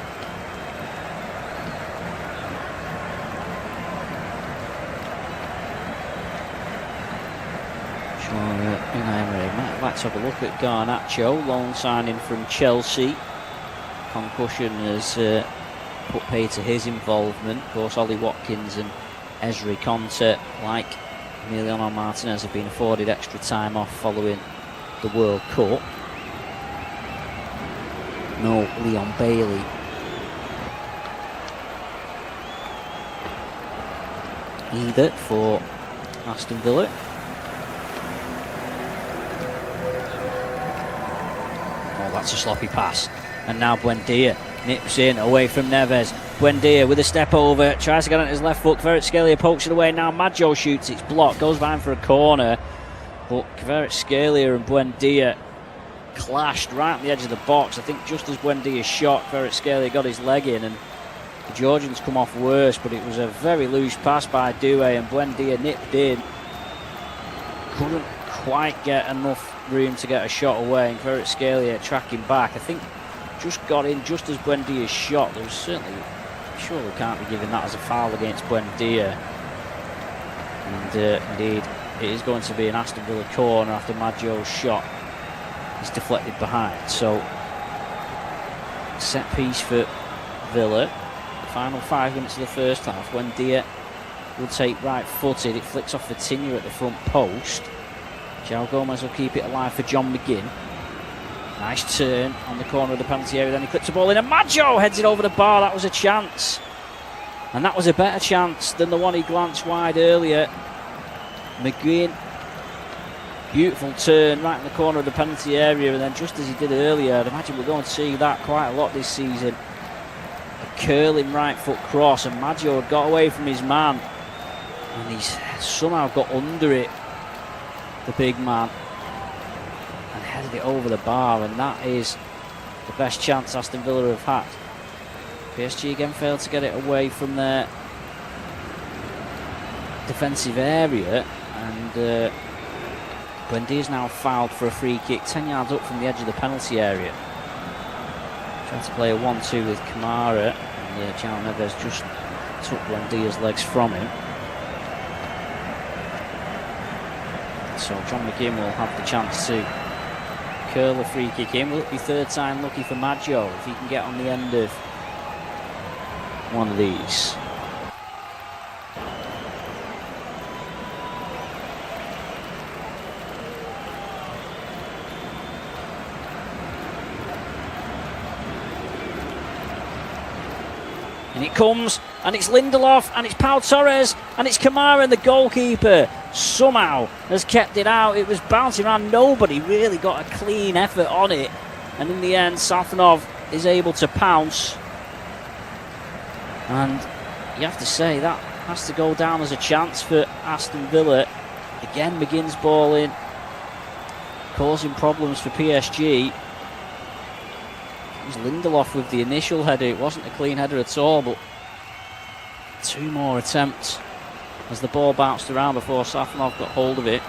Might like to have a look at Garnacho, loan signing from Chelsea. Concussion has put pay to his involvement. Of course, Ollie Watkins and Ezri Konsa, like Emiliano Martinez, have been afforded extra time off following the World Cup. No Leon Bailey. Either for Aston Villa. Oh, that's a sloppy pass. And now Buendia nips in away from Neves. Buendia with a step over, tries to get on his left foot. Kvaratskhelia pokes it away. Now Maggio shoots, it's blocked, goes behind for a corner. But Kvaratskhelia and Buendia clashed right on the edge of the box. I think just as Buendia shot, Kvaratskhelia got his leg in, and the Georgians come off worse, but it was a very loose pass by Douay, and Buendia nipped in. Couldn't quite get enough room to get a shot away, and Kvaratskhelia tracking back. I think just got in just as Buendia's shot. There was certainly, sure we can't be giving that as a foul against Buendia. And indeed, it is going to be an Aston Villa corner after Maggio's shot is deflected behind. So set piece for Villa. The final 5 minutes of the first half. Buendia will take right footed. It flicks off Vitinha at the front post. João Gomez will keep it alive for John McGinn. Nice turn on the corner of the penalty area. Then he clips the ball in, and Maggio heads it over the bar. That was a chance, and that was a better chance than the one he glanced wide earlier. McGinn, beautiful turn right in the corner of the penalty area, and then just as he did earlier, I'd imagine we're going to see that quite a lot this season. A curling right foot cross, and Maggio had got away from his man, and he's somehow got under it, the big man, and headed it over the bar, and that is the best chance Aston Villa have had. PSG again failed to get it away from their defensive area, and Buendia's now fouled for a free kick 10 yards up from the edge of the penalty area. Trying to play a 1-2 with Kamara, and João Neves just took Buendia's legs from him. So John McGinn will have the chance to curl a free kick in. Will it be third time lucky for Maggio if he can get on the end of one of these? And it comes, and it's Lindelof, and it's Pau Torres, and it's Kamara, and the goalkeeper somehow has kept it out. It was bouncing around. Nobody really got a clean effort on it. And in the end, Safanov is able to pounce. And you have to say, that has to go down as a chance for Aston Villa. Again, McGinn's ball in, causing problems for PSG. It was Lindelof with the initial header. It wasn't a clean header at all, but two more attempts as the ball bounced around before Safanov got hold of it.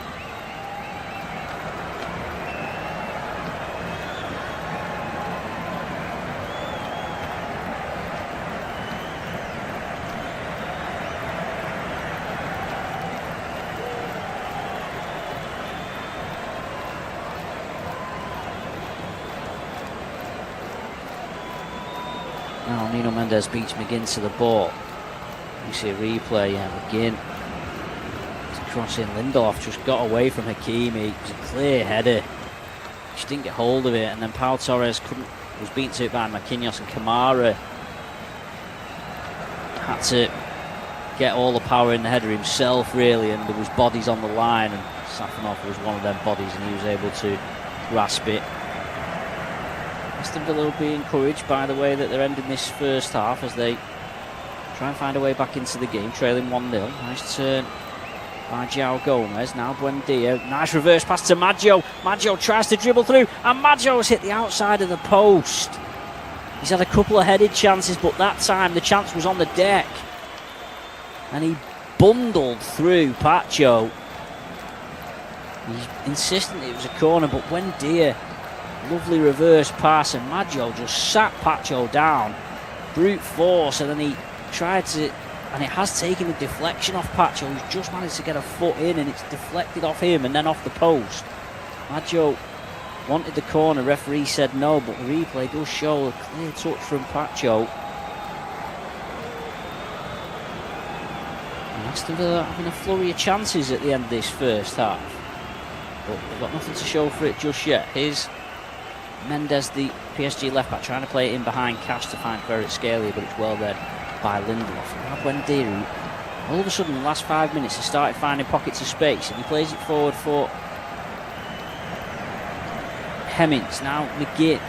Now Nuno Mendes beats McGinn to the ball. You see a replay, McGinn to cross in. Lindelof just got away from Hakimi. It was a clear header. Just didn't get hold of it, and then Pau Torres was beaten to it by Marquinhos, and Kamara had to get all the power in the header himself, really, and there was bodies on the line, and Safanov was one of them bodies, and he was able to grasp it. Aston Villa will be encouraged by the way that they're ending this first half as they try and find a way back into the game, trailing 1-0. Nice turn by João Gomez. Now Buendia. Nice reverse pass to Maggio. Maggio tries to dribble through, and Maggio's hit the outside of the post. He's had a couple of headed chances, but that time the chance was on the deck. And he bundled through Pacho. He's insistent it was a corner, but Buendia, lovely reverse pass, and Maggio just sat Pacho down. Brute force, and then he tried to, and it has taken a deflection off Pacho, who's just managed to get a foot in, and it's deflected off him and then off the post. Maggio wanted the corner, referee said no, but the replay does show a clear touch from Pacho. And Aston Villa having a flurry of chances at the end of this first half, but they've got nothing to show for it just yet. Here's Mendes, the PSG left back, trying to play it in behind Cash to find Kvaratskhelia, but it's well read by Lindelof. Now Buendia, all of a sudden in the last 5 minutes, has started finding pockets of space, and he plays it forward for Hemmings. Now McGinn,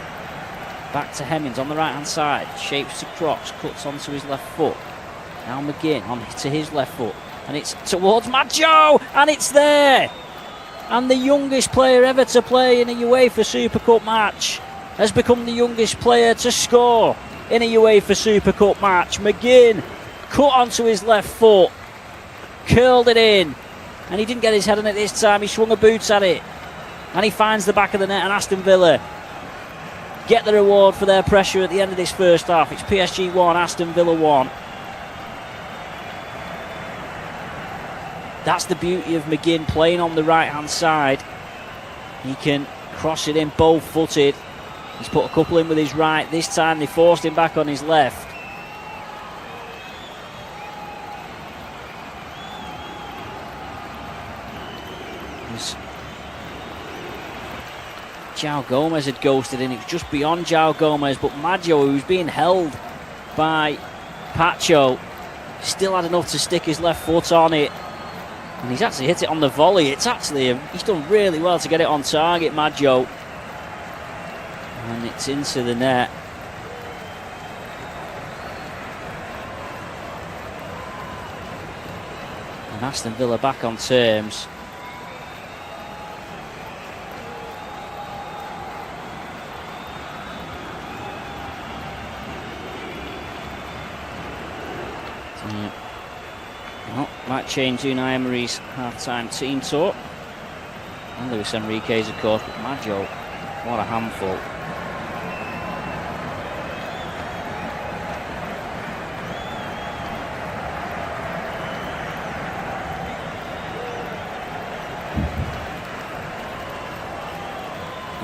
back to Hemmings on the right hand side, shapes to cross, cuts onto his left foot. Now McGinn on to his left foot, and it's towards Maggio, and it's there. And the youngest player ever to play in a UEFA Super Cup match has become the youngest player to score in a UEFA Super Cup match. McGinn cut onto his left foot, curled it in, and he didn't get his head on it this time. He swung a boot at it, and he finds the back of the net, and Aston Villa get the reward for their pressure at the end of this first half. It's PSG 1, Aston Villa 1. That's the beauty of McGinn playing on the right hand side. He can cross it in both footed. He's put a couple in with his right. This time they forced him back on his left. João Gomez had ghosted in. It was just beyond João Gomez, but Maggio, who was being held by Pacho, still had enough to stick his left foot on it. And he's actually hit it on the volley. It's actually, he's done really well to get it on target, Maggio. And it's into the net. And Aston Villa back on terms. Might change Unai Emery's half-time team talk. And Luis Enrique's, of course, but Maggio, what a handful.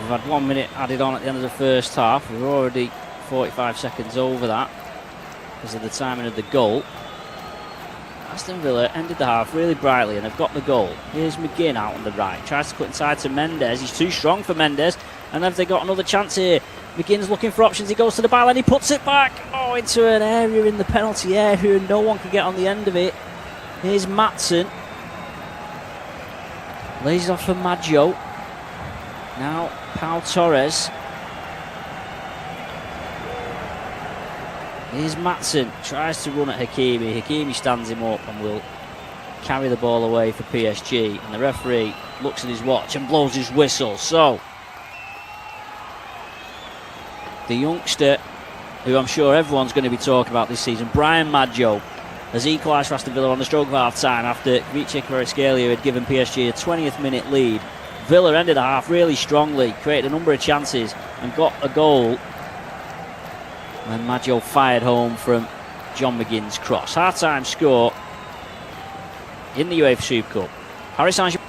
We've had 1 minute added on at the end of the first half. We're already 45 seconds over that because of the timing of the goal. Aston Villa ended the half really brightly and have got the goal. Here's McGinn out on the right. Tries to cut inside to Mendes. He's too strong for Mendes. And have they got another chance here? McGinn's looking for options. He goes to the byline. He puts it back. Oh, into an area in the penalty area. And no one can get on the end of it. Here's Matson. Lays it off for Maggio. Now Pau Torres. Here's Matson. Tries to run at Hakimi. Hakimi stands him up and will carry the ball away for PSG. And the referee looks at his watch and blows his whistle. So the youngster, who I'm sure everyone's going to be talking about this season, Brian Maggio, has equalised for Aston Villa on the stroke of half-time after Vice Kvaratskhelia had given PSG a 20th minute lead. Villa ended the half really strongly, created a number of chances and got a goal when Maggio fired home from John McGinn's cross. Half-time score in the UEFA Super Cup. Paris Saint-Germain.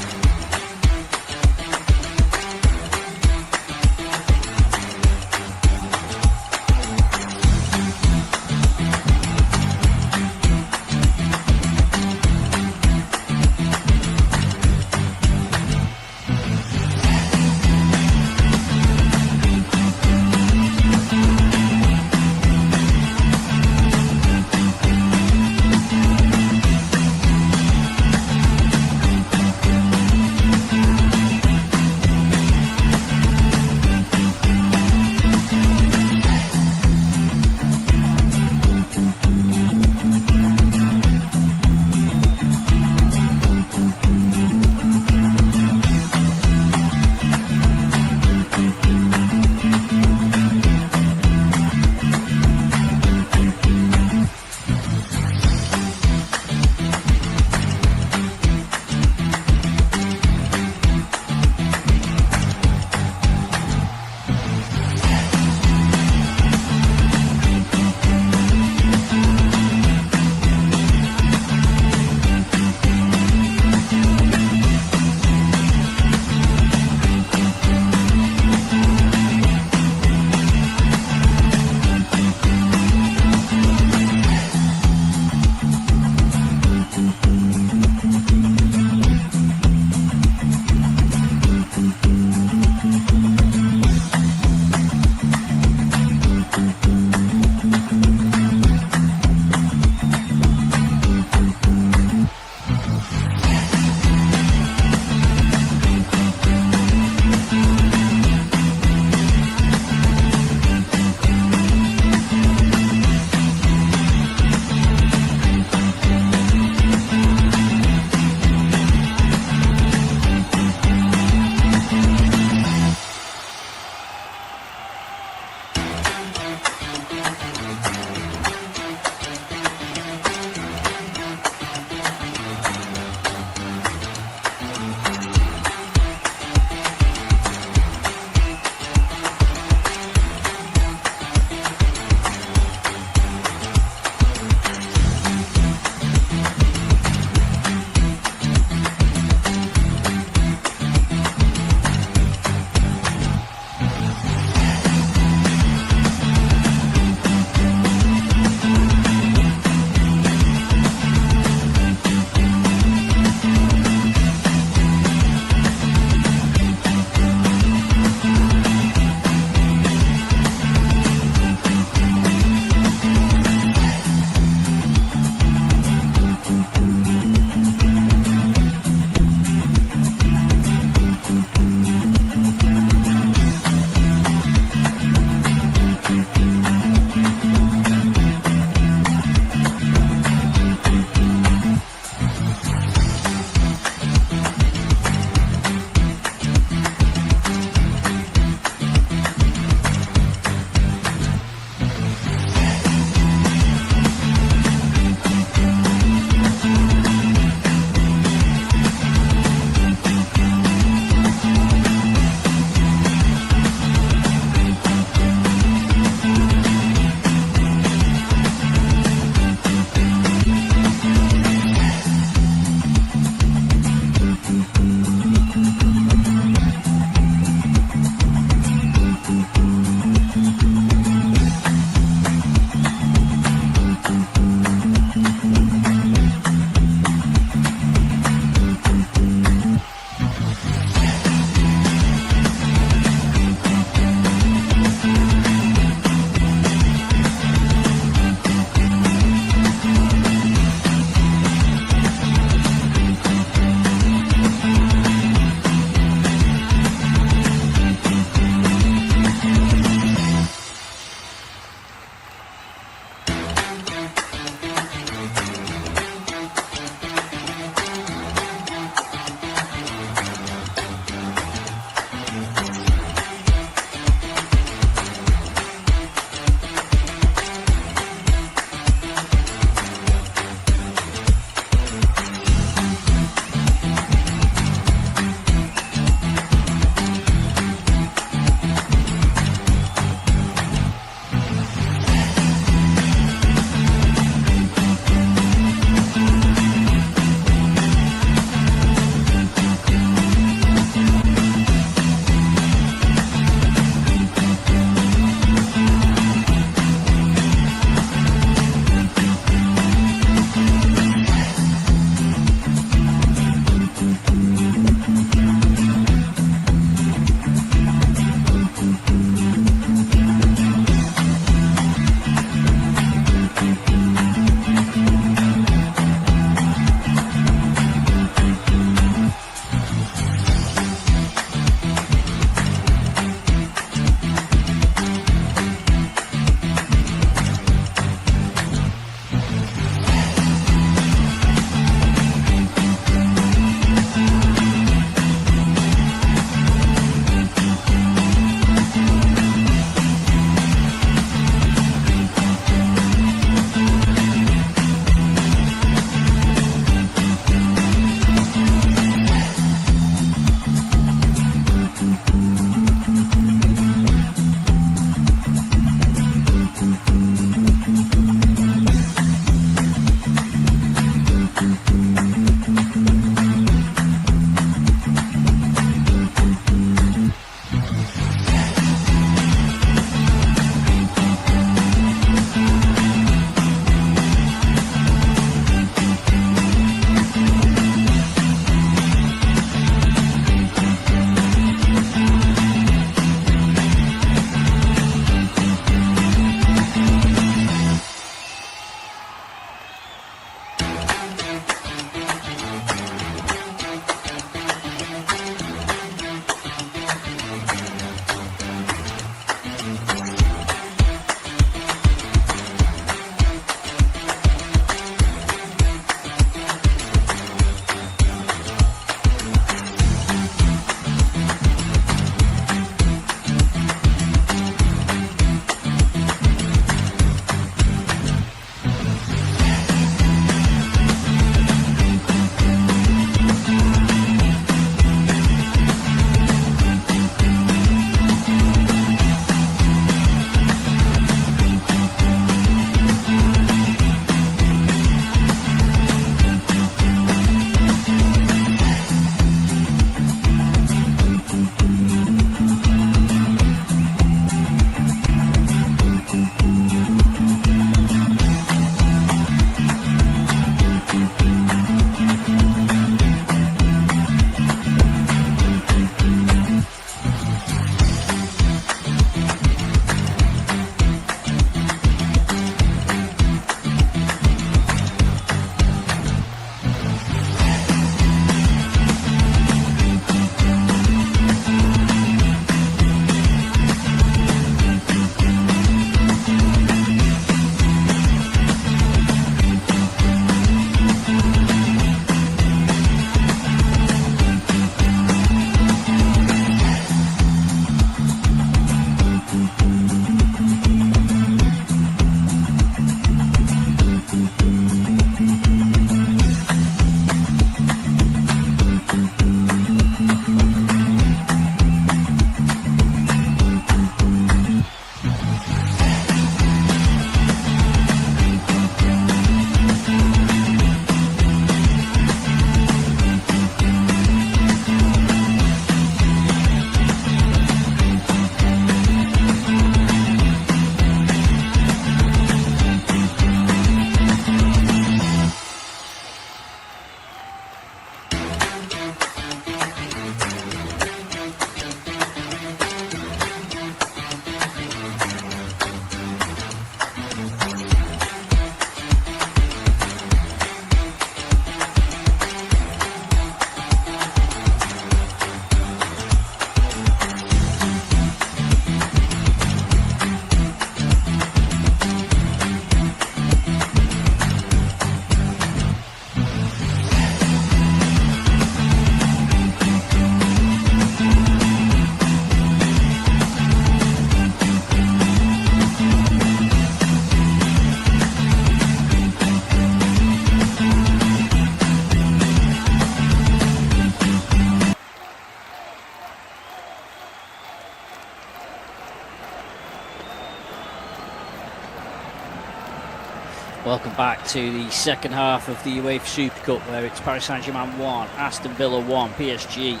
Welcome back to the second half of the UEFA Super Cup, where it's Paris Saint-Germain 1, Aston Villa 1. PSG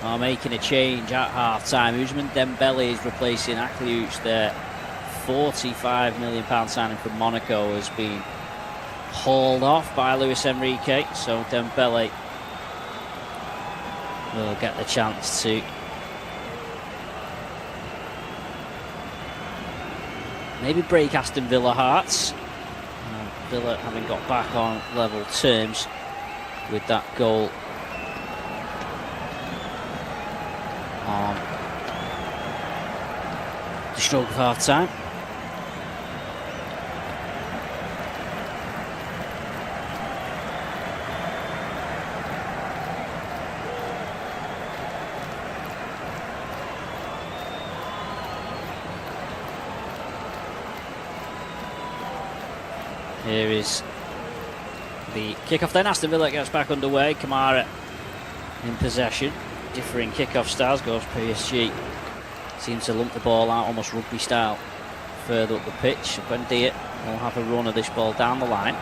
are making a change at half-time. Ousmane Dembele is replacing Akliouche. Their £45 million signing from Monaco has been hauled off by Luis Enrique, so Dembele will get the chance to maybe break Aston Villa hearts. Villa having got back on level terms with that goal on the stroke of half time. Here is the kickoff then. Aston Villa gets back underway. Kamara in possession. Differing kickoff styles. Goes PSG. Seems to lump the ball out almost rugby style further up the pitch. Buendia will have a run of this ball down the line.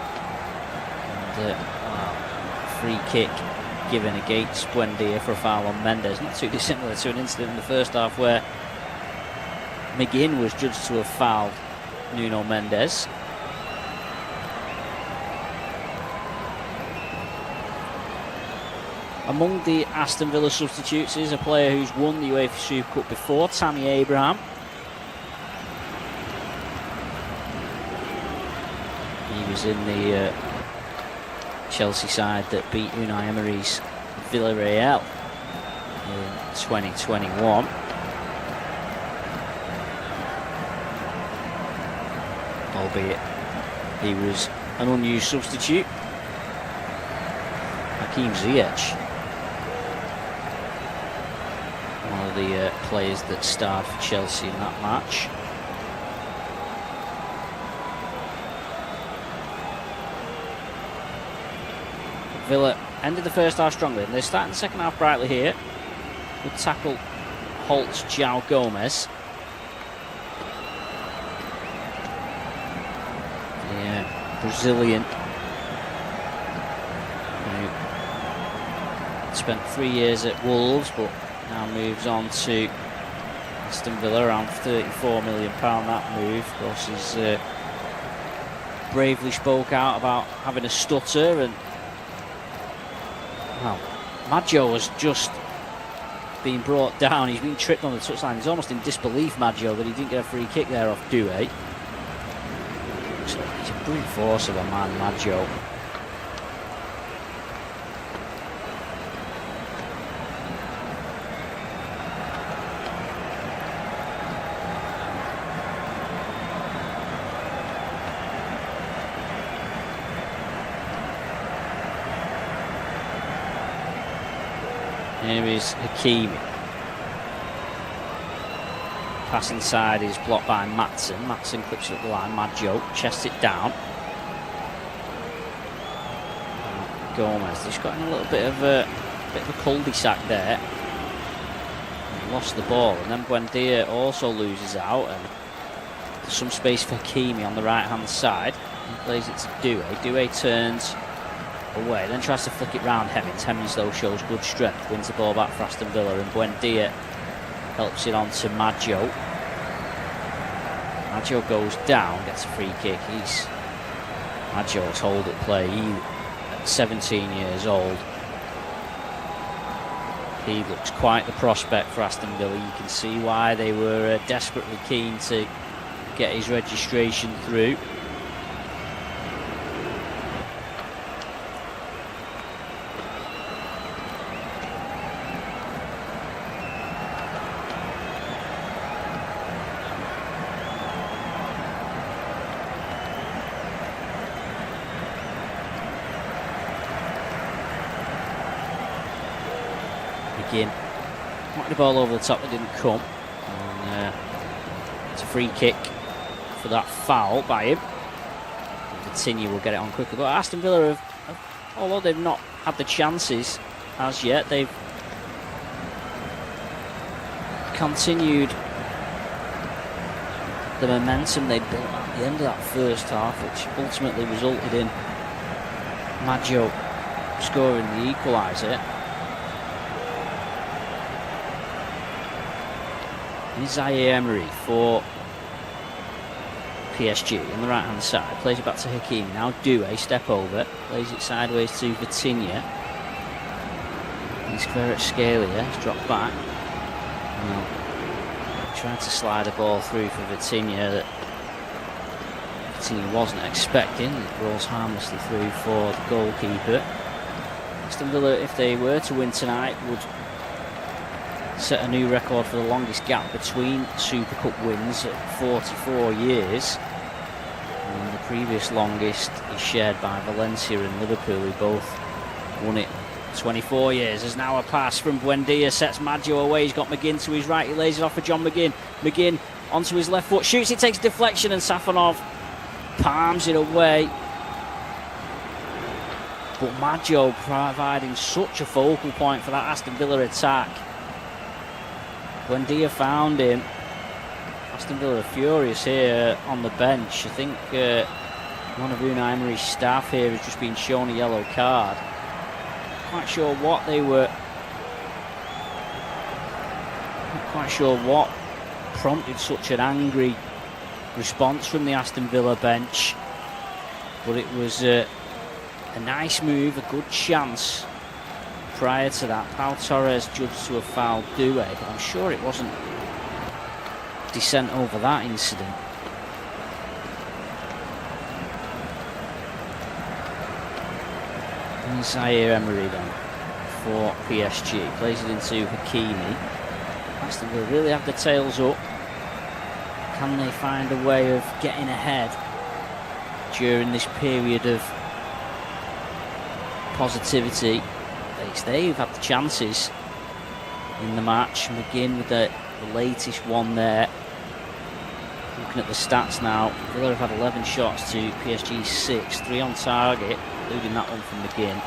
And free kick given against Buendia for a foul on Mendes. Not too dissimilar to an incident in the first half where McGinn was judged to have fouled Nuno Mendes. Among the Aston Villa substitutes is a player who's won the UEFA Super Cup before, Tammy Abraham. He was in the Chelsea side that beat Unai Emery's Villarreal in 2021. Albeit he was an unused substitute. Hakim Ziyech, one of the players that starred for Chelsea in that match. Villa ended the first half strongly, and they're starting the second half brightly here. Good tackle, Holt's João Gomez. The Brazilian who spent 3 years at Wolves, but now moves on to Aston Villa, around £34 million that move. Of course, he's bravely spoke out about having a stutter, and well, Maggio has just been brought down. He's been tripped on the touchline. He's almost in disbelief, Maggio, that he didn't get a free kick there off Doué. He's a brute force of a man, Maggio. Here is Hakimi. Pass inside is blocked by Matson. Matson clips it up the line. Maggio chests it down. Gomez just got in a little bit of a cul-de-sac there. He lost the ball, and then Buendia also loses out, and there's some space for Hakimi on the right-hand side. He plays it to Doué. Doué turns away, then tries to flick it round Hemmings. Hemmings though shows good strength, wins the ball back for Aston Villa, and Buendia helps it on to Maggio. Maggio goes down, gets a free kick. Maggio's hold at play. At 17 years old, he looks quite the prospect for Aston Villa. You can see why they were desperately keen to get his registration through. Knocked the ball over the top, it didn't come. And it's a free kick for that foul by him. Continue will get it on quickly. But Aston Villa have, although they've not had the chances as yet, they've continued the momentum they built at the end of that first half, which ultimately resulted in Maggio scoring the equaliser. Zaire Emery for PSG on the right hand side, plays it back to Hakimi. Now Doué, step over, plays it sideways to Vitinha. He's Kvaratskhelia, he's dropped back. Now, tried to slide a ball through for Vitinha that Vitinha wasn't expecting. It rolls harmlessly through for the goalkeeper. Aston Villa, if they were to win tonight, would set a new record for the longest gap between Super Cup wins at 44 years. And the previous longest is shared by Valencia and Liverpool, who both won it 24 years. There's now a pass from Buendia, sets Maggio away. He's got McGinn to his right, he lays it off for John McGinn. McGinn onto his left foot, shoots, it takes deflection, and Safonov palms it away. But Maggio providing such a focal point for that Aston Villa attack. Buendia found him. Aston Villa are furious here on the bench. I think one of Unai Emery's staff here has just been shown a yellow card. Quite sure what they were. Not quite sure what prompted such an angry response from the Aston Villa bench, but it was a nice move, a good chance. Prior to that, Pau Torres judged to have fouled Doué, but I'm sure it wasn't dissent over that incident. And Zaire Emery then for PSG, plays it into Hakimi. Aston Villa really have their tails up. Can they find a way of getting ahead during this period of positivity? They've had the chances in the match. McGinn with the latest one there. Looking at the stats now, Villa have had 11 shots to PSG 6, 3 on target, including that one from McGinn.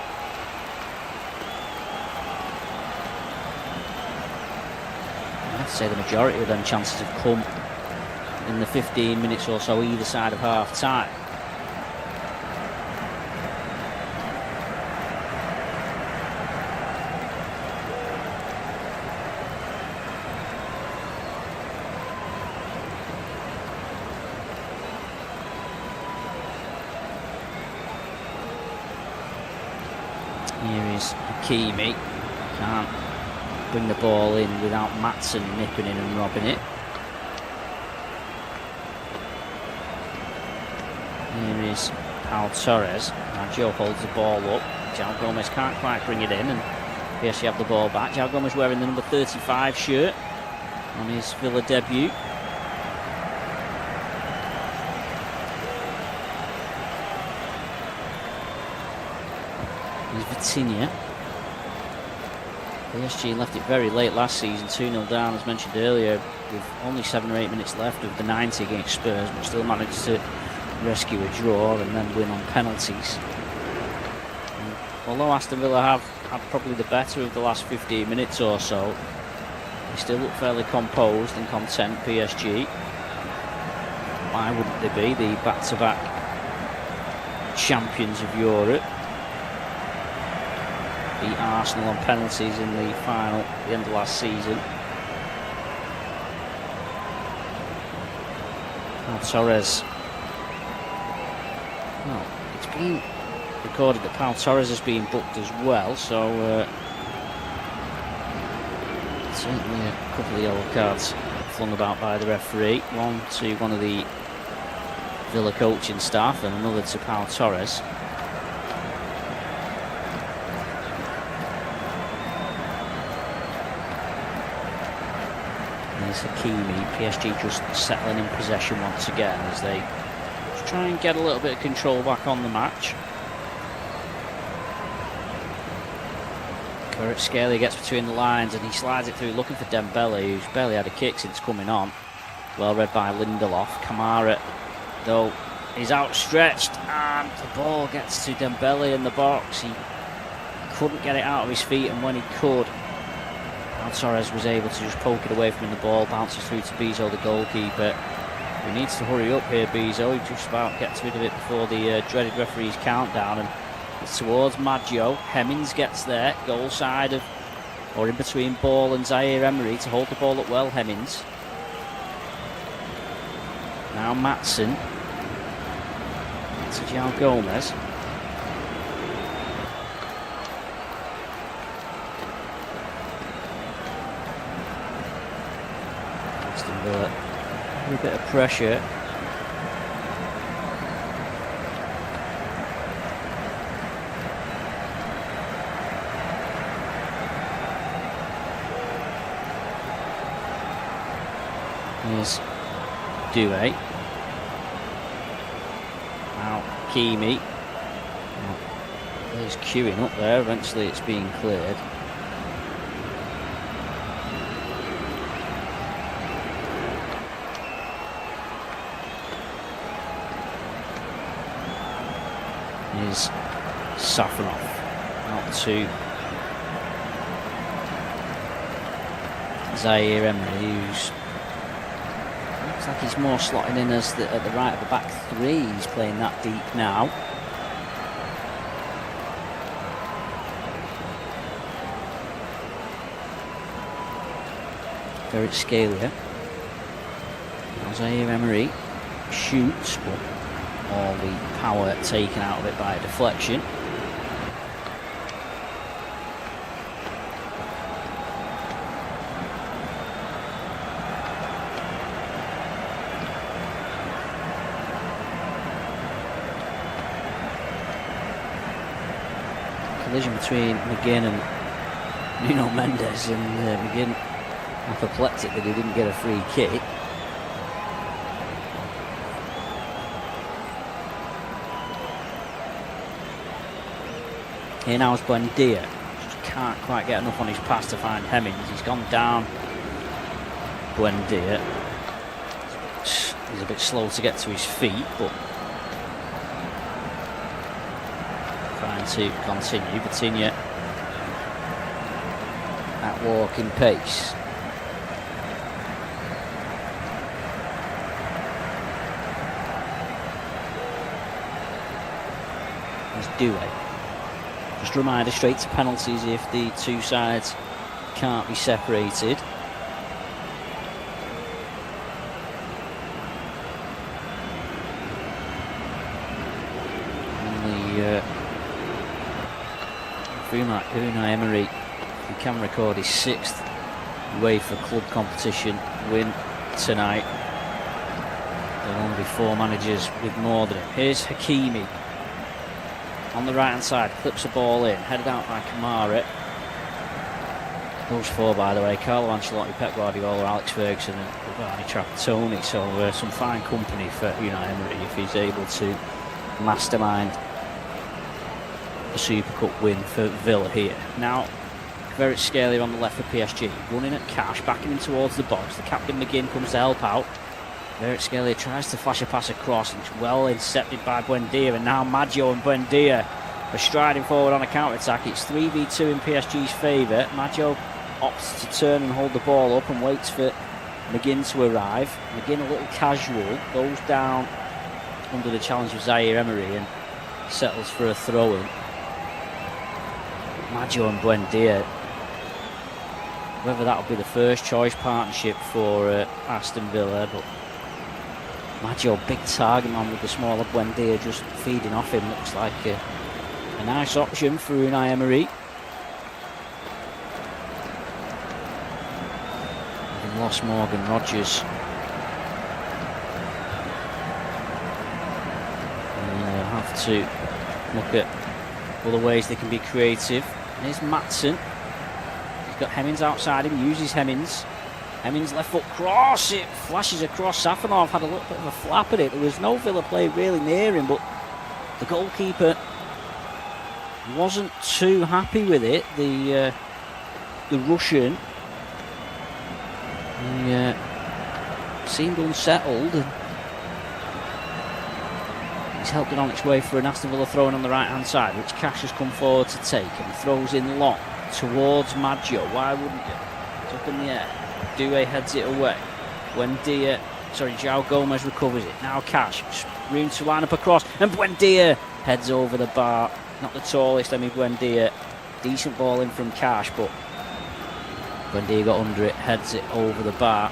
I have to say the majority of them chances have come in the 15 minutes or so either side of half time. Here is Hakimi, can't bring the ball in without Matson nipping in and robbing it. Here is Pau Torres. Now Joe holds the ball up. João Gomez can't quite bring it in, and PSG have the ball back. João Gomez wearing the number 35 shirt on his Villa debut. Here's Vitinha. PSG left it very late last season, 2-0 down as mentioned earlier, with only 7 or 8 minutes left of the 90 against Spurs, but still managed to rescue a draw and then win on penalties. And although Aston Villa have had probably the better of the last 15 minutes or so, they still look fairly composed and content, PSG. Why wouldn't they be, the back-to-back champions of Europe? Beat Arsenal on penalties in the final at the end of last season. Pau Torres. Well, it's been recorded that Pau Torres has been booked as well, so certainly a couple of yellow cards flung about by the referee. One to one of the Villa coaching staff and another to Pau Torres. There's Hakimi. PSG just settling in possession once again as they just try and get a little bit of control back on the match. Kvaratskhelia gets between the lines and he slides it through looking for Dembele, who's barely had a kick since coming on. Well read by Lindelof. Kamara, though, is outstretched and the ball gets to Dembele in the box. He couldn't get it out of his feet, and when he could, Torres was able to just poke it away from him. The ball bounces through to Bezo, the goalkeeper. He needs to hurry up here, Bezo. He just about gets rid of it before the dreaded referee's countdown, and it's towards Maggio. Hemmings gets there, goal side of, or in between Ball and Zaire Emery to hold the ball up well, Hemmings. Now Matson. To João Gomez. Aston Villa, a bit of pressure. Here's Doué. Now Keamy. There's queuing up there. Eventually it's being cleared. Here's Safanov. Out to Zaire Emery, who's looks like he's more slotting in as at the right of the back three. He's playing that deep now. Very Scalia. Zaire Emery shoots, but all the power taken out of it by a deflection. Collision between McGinn and Nuno Mendes, and McGinn apoplectic that he didn't get a free kick. Here now is Buendia. Just can't quite get enough on his pass to find Hemmings. He's gone down. Buendia. He's a bit slow to get to his feet, but trying to continue. Vitinha at walking pace. There's Doué. Just a reminder, straight to penalties if the two sides can't be separated. And the Unai Emery, who can record his 6th UEFA club competition win tonight. There will only be 4 managers with more than him. Here's Hakimi. On the right hand side, clips the ball in, headed out by Kamara. Those 4, by the way, Carlo Ancelotti, Pep Guardiola, Alex Ferguson and Giovanni Trapattoni. So some fine company for Unai Emery if he's able to mastermind a Super Cup win for Villa here. Now, very Scalia on the left for PSG, running at Cash, backing him towards the box. The captain McGinn comes to help out. Eric Scalia tries to flash a pass across, and it's well intercepted by Buendia, and now Maggio and Buendia are striding forward on a counter-attack. It's 3v2 in PSG's favour. Maggio opts to turn and hold the ball up and waits for McGinn to arrive. McGinn a little casual, goes down under the challenge of Zaire Emery and settles for a throw-in. Maggio and Buendia, whether that'll be the first choice partnership for Aston Villa, but Maggio, big target man with the smaller Buendia just feeding off him. Looks like a nice option for Unai Emery. Having lost Morgan Rogers. They'll have to look at other ways they can be creative. Here's Matson. He's got Hemmings outside him, uses Hemmings. Hemmings left foot cross, it flashes across. Safanov had a little bit of a flap at it. There was no Villa play really near him, but the goalkeeper wasn't too happy with it. The Russian, he seemed unsettled, and he's helped it on its way for an Aston Villa throw-in on the right-hand side, which Cash has come forward to take, and throws in long towards Maggio. Why wouldn't you? It's up in the air. Doué heads it away. Buendia João Gomez recovers it. Now Cash, room to line up across, and Buendia heads over the bar. Not the tallest, Buendia. Decent ball in from Cash, but Buendia got under it, heads it over the bar.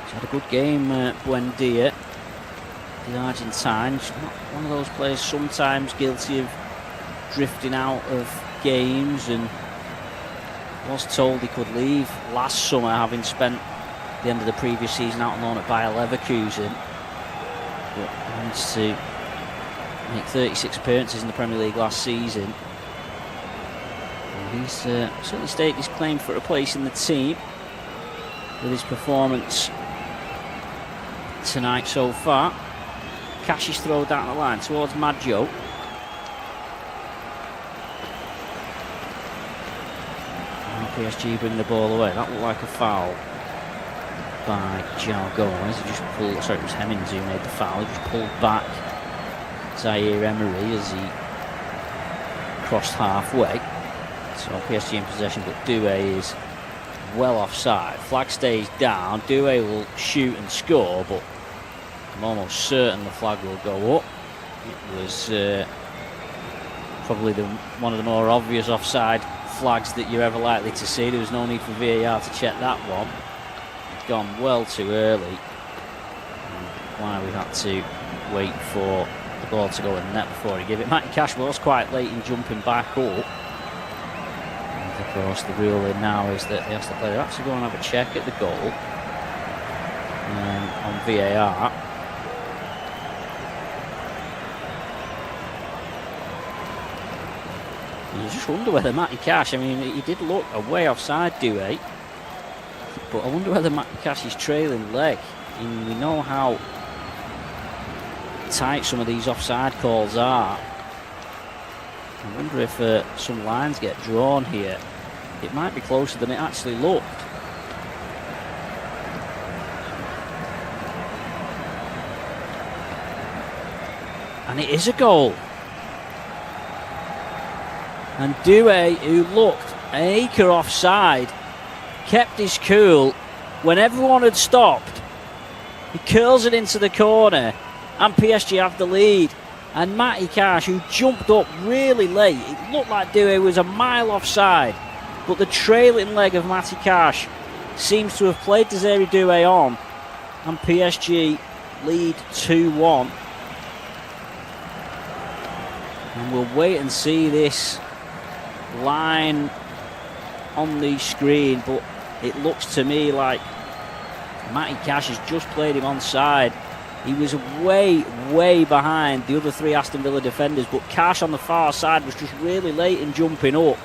He's had a good game, Buendia. The Argentine, not one of those players sometimes guilty of drifting out of games, and was told he could leave last summer, having spent the end of the previous season out on loan at Bayer Leverkusen, but managed to make 36 appearances in the Premier League last season. And he's certainly staked his claim for a place in the team with his performance tonight so far. Cash is thrown down the line towards Maggio. PSG bring the ball away. That looked like a foul by João Gomez. He just pulled, sorry, it was Hemmings who made the foul. He just pulled back Zaire Emery as he crossed halfway. So PSG in possession, but Doué is well offside. Flag stays down. Doué will shoot and score, but I'm almost certain the flag will go up. It was probably one of the more obvious offside flags that you're ever likely to see. There was no need for VAR to check that one. Gone well too early. Why we had to wait for the ball to go in the net before he gave it. Matty Cash was quite late in jumping back up. And of course the ruling now is that they ask the player to actually go and have a check at the goal on VAR. You just wonder whether Matty Cash, he did look away offside, Doué, but I wonder whether Matty Cash's trailing leg, we know how tight some of these offside calls are. I wonder if some lines get drawn here. It might be closer than it actually looked. And it is a goal. And Doué, who looked an acre offside, kept his cool when everyone had stopped. He curls it into the corner and PSG have the lead. And Matty Cash, who jumped up really late, it looked like Doué was a mile offside, but the trailing leg of Matty Cash seems to have played Desiree Doué on, and PSG lead 2-1. And we'll wait and see this line on the screen, but it looks to me like Matty Cash has just played him onside. He was way behind the other three Aston Villa defenders, but Cash on the far side was just really late in jumping up.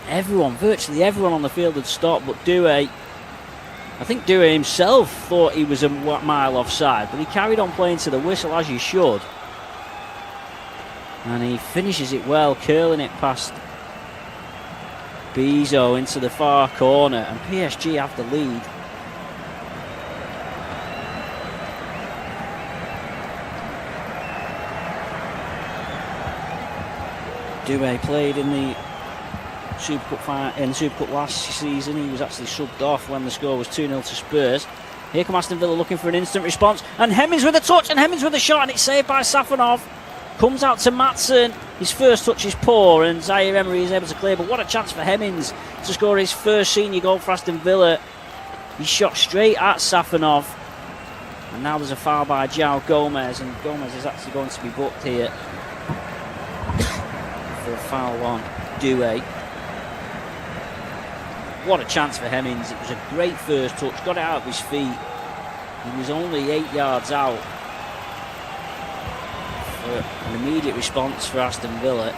Virtually everyone on the field had stopped, but I think Doué himself thought he was a mile offside, but he carried on playing to the whistle as you should. And he finishes it well, curling it past Bizot into the far corner, and PSG have the lead. Doué played in the Super Cup last season. He was actually subbed off when the score was 2-0 to Spurs. Here come Aston Villa looking for an instant response, and Hemmings with a touch, and Hemmings with a shot, and it's saved by Safanov. Comes out to Maatsen. His first touch is poor, and Zaire Emery is able to clear, but what a chance for Hemmings to score his first senior goal for Aston Villa. He shot straight at Safanov, and now there's a foul by João Gomez, and Gomez is actually going to be booked here for a foul on Doué. What a chance for Hemmings. It was a great first touch, got it out of his feet. He was only 8 yards out. An immediate response for Aston Villa.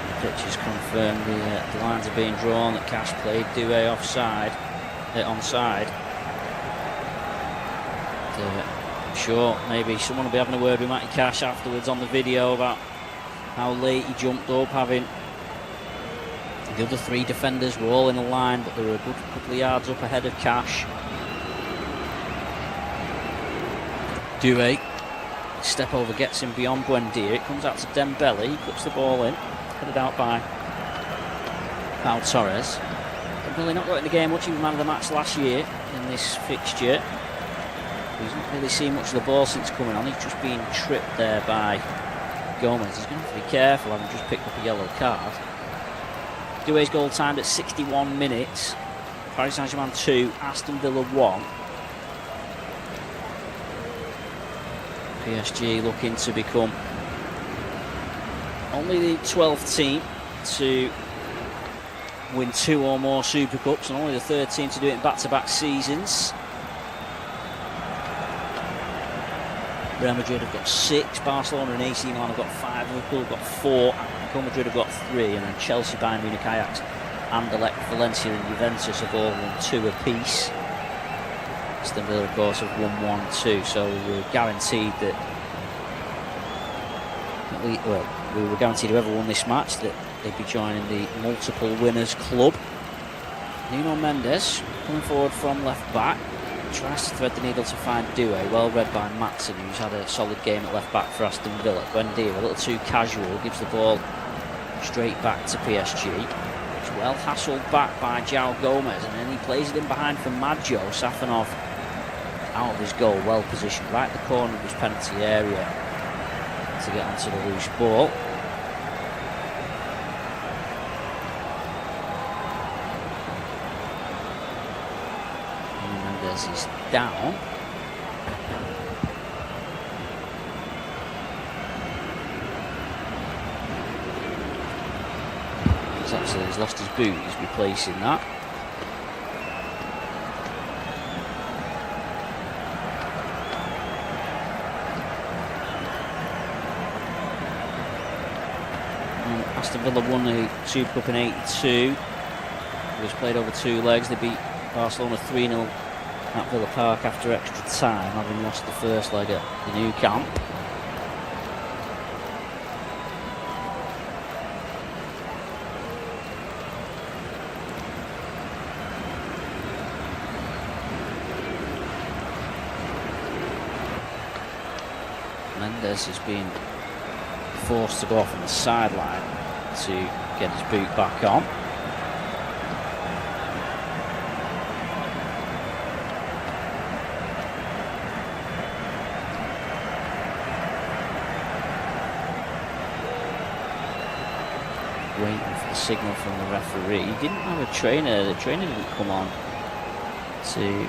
The pitch is confirmed. The lines are being drawn that Cash played Doué onside. Sure, maybe someone will be having a word with Matty Cash afterwards on the video about how late he jumped up, having The other 3 defenders were all in a line, but they were a good couple of yards up ahead of Cash. Doué, step over, gets him beyond Buendia. It comes out to Dembele. He puts the ball in, headed out by Pau Torres. Dembele not got in the game much. He was man of the match last year in this fixture. He's not really seen much of the ball since coming on. He's just been tripped there by Gomez. He's going to have to be careful, having just picked up a yellow card. Doué's goal timed at 61 minutes. Paris Saint-Germain 2, Aston Villa 1. PSG looking to become only the 12th team to win 2 or more Super Cups, and only the 3rd team to do it in back-to-back seasons. Real Madrid have got 6, Barcelona and AC Milan have got 5, Liverpool have got 4, Atletico Madrid have got 3, and then Chelsea, Bayern Munich, Ajax, Anderlecht, Valencia and Juventus have all won 2 apiece. Aston Villa, of course, have won 1-2, so we're guaranteed that we were guaranteed whoever won this match that they'd be joining the multiple winners club. Nuno Mendes coming forward from left back, tries to thread the needle to find Doué, well read by Matson, who's had a solid game at left back for Aston Villa. Buendia, a little too casual, gives the ball straight back to PSG. It's well hassled back by João Gomez, and then he plays it in behind for Maggio. Safanov out of his goal, well positioned, right at the corner of his penalty area to get onto the loose ball. Mendes is down. He's lost his boot, he's replacing that. Aston Villa won the Super Cup in 82. It was played over 2 legs. They beat Barcelona 3-0 at Villa Park after extra time, having lost the first leg at the Nou Camp. Mendes has been forced to go off on the sideline to get his boot back on. Waiting for the signal from the referee. He didn't have a trainer. The trainer didn't come on to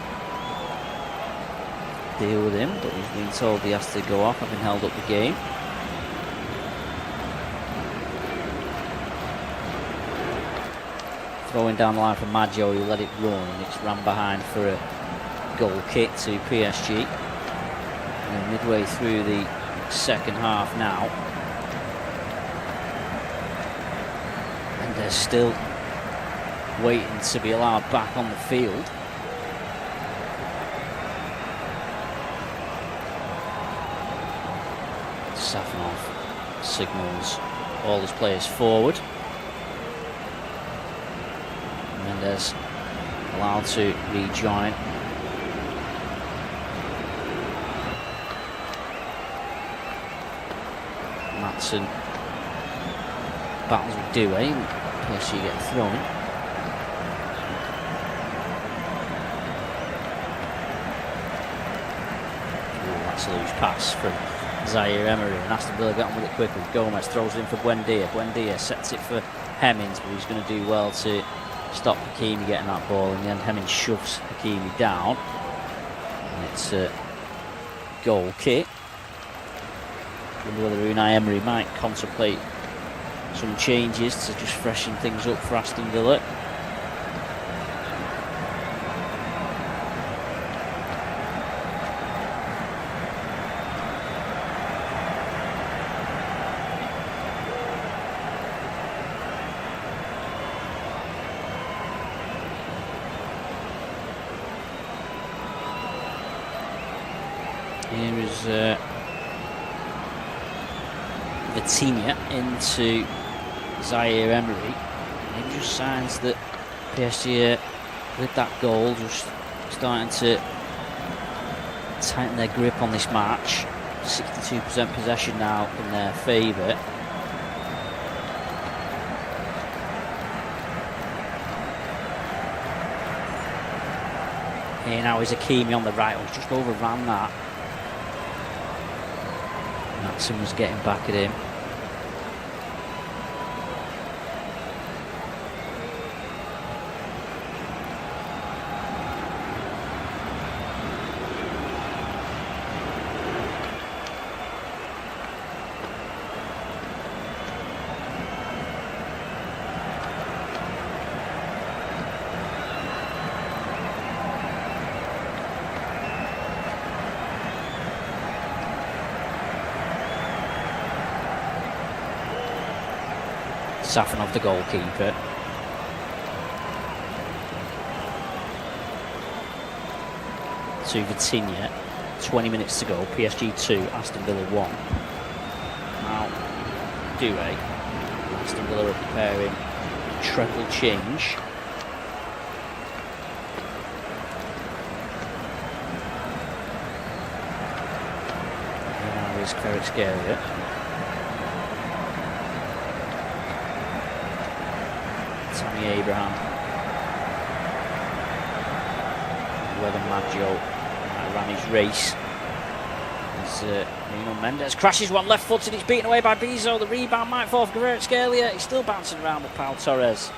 deal with him, but he's been told he has to go off, having held up the game. Throwing down the line for Maggio, who let it run, and it's ran behind for a goal kick to PSG. And midway through the second half now, and they're still waiting to be allowed back on the field. Safanov signals all his players forward. Mendes allowed to rejoin. Matson battles with Doué. PSG get a throw in. That's a loose pass from Zaire Emery, and Aston Villa got on with it quickly. Gomez throws it in for Buendia. Buendia sets it for Hemmings, but he's going to do well to stop Hakimi getting that ball. In the end, Hemmings shoves Hakimi down, and it's a goal kick. I wonder whether Unai Emery might contemplate some changes to just freshen things up for Aston Villa. Here is Vitinha into Zaire Emery. maybe just signs that PSG, with that goal, just starting to tighten their grip on this match. 62% possession now in their favour. Here now is Hakimi on the right, who's just overran that. Matson was getting back at him. Safanov, the goalkeeper. To Vitinha. 20 minutes to go. PSG 2, Aston Villa 1. Now, Doué. Aston Villa are preparing treble change. And now is Kvaratskhelia. Tammy Abraham, whether Maggio ran his race. As Nuno Mendes crashes one left-footed, it's beaten away by Bezo. The rebound might fall for Kvaratskhelia. He's still bouncing around, but Pau Torres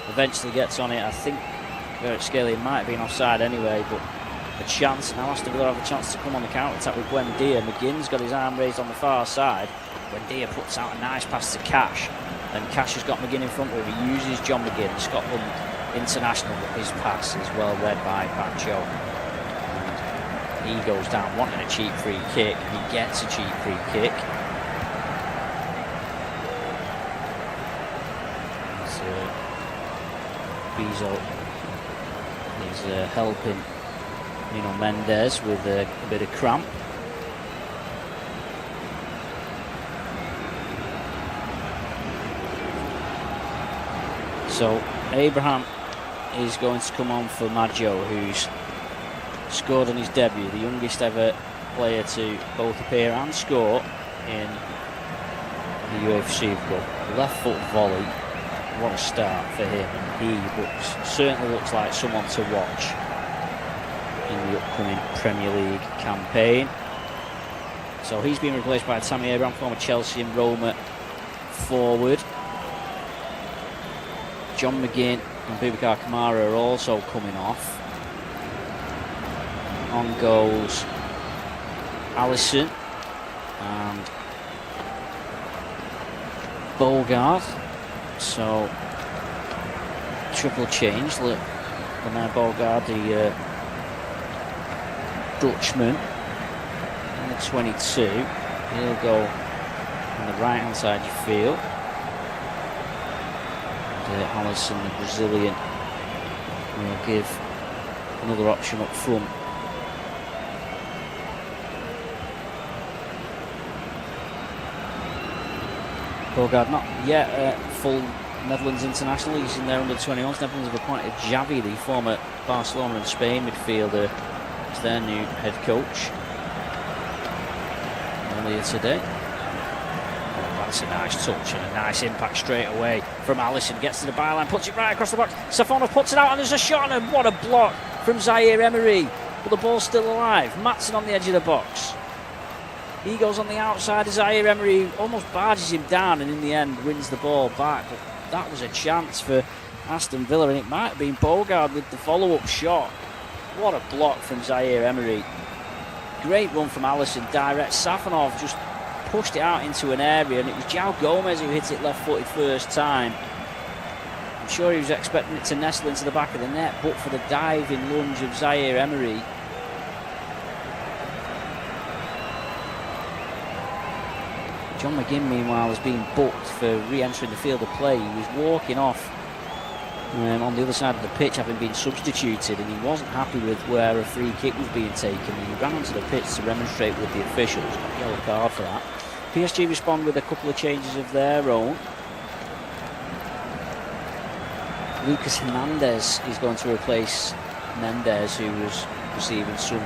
eventually gets on it. I think Kvaratskhelia might have been offside anyway, but a chance. Now Aston Villa have a chance to come on the counter-attack with Buendia. McGinn's got his arm raised on the far side. Buendia puts out a nice pass to Cash. And Cash has got McGinn in front with him. He uses John McGinn, Scotland international, but his pass is well read by Bacho. And he goes down wanting a cheap free kick. He gets a cheap free kick. Bezo is helping Nuno Mendes with a bit of cramp. So Abraham is going to come on for Maggio, who's scored on his debut, the youngest ever player to both appear and score in the UEFA Super Cup. Left foot volley, what a start for him. He certainly looks like someone to watch in the upcoming Premier League campaign. So he's been replaced by Tammy Abraham, former Chelsea and Roma forward. John McGinn and Boubacar Kamara are also coming off. On goes Alisson and Bogard. So triple change. Look, Bogard, the Dutchman, on the 22. He'll go on the right hand side, you feel. Alisson, the Brazilian, will give another option up front. Bogard not yet full Netherlands international. He's in there under 21s. Netherlands have appointed Xavi, the former Barcelona and Spain midfielder, as their new head coach earlier today. That's a nice touch and a nice impact straight away from Alisson. Gets to the byline, puts it right across the box. Safonov puts it out and there's a shot, and what a block from Zaire Emery. But the ball's still alive. Matson on the edge of the box. He goes on the outside of Zaire Emery, almost barges him down and in the end wins the ball back. But that was a chance for Aston Villa, and it might have been Bogard with the follow-up shot. What a block from Zaire Emery. Great run from Alisson, direct. Safonov just pushed it out into an area, and it was João Gomez who hit it left-footed first time. I'm sure he was expecting it to nestle into the back of the net, but for the diving lunge of Zaire Emery. John McGinn, meanwhile, has been booked for re-entering the field of play. He was walking off on the other side of the pitch, having been substituted, and he wasn't happy with where a free kick was being taken. He ran onto the pitch to remonstrate with the officials. Got a yellow card for that. PSG respond with a couple of changes of their own. Lucas Hernandez is going to replace Mendes, who was receiving some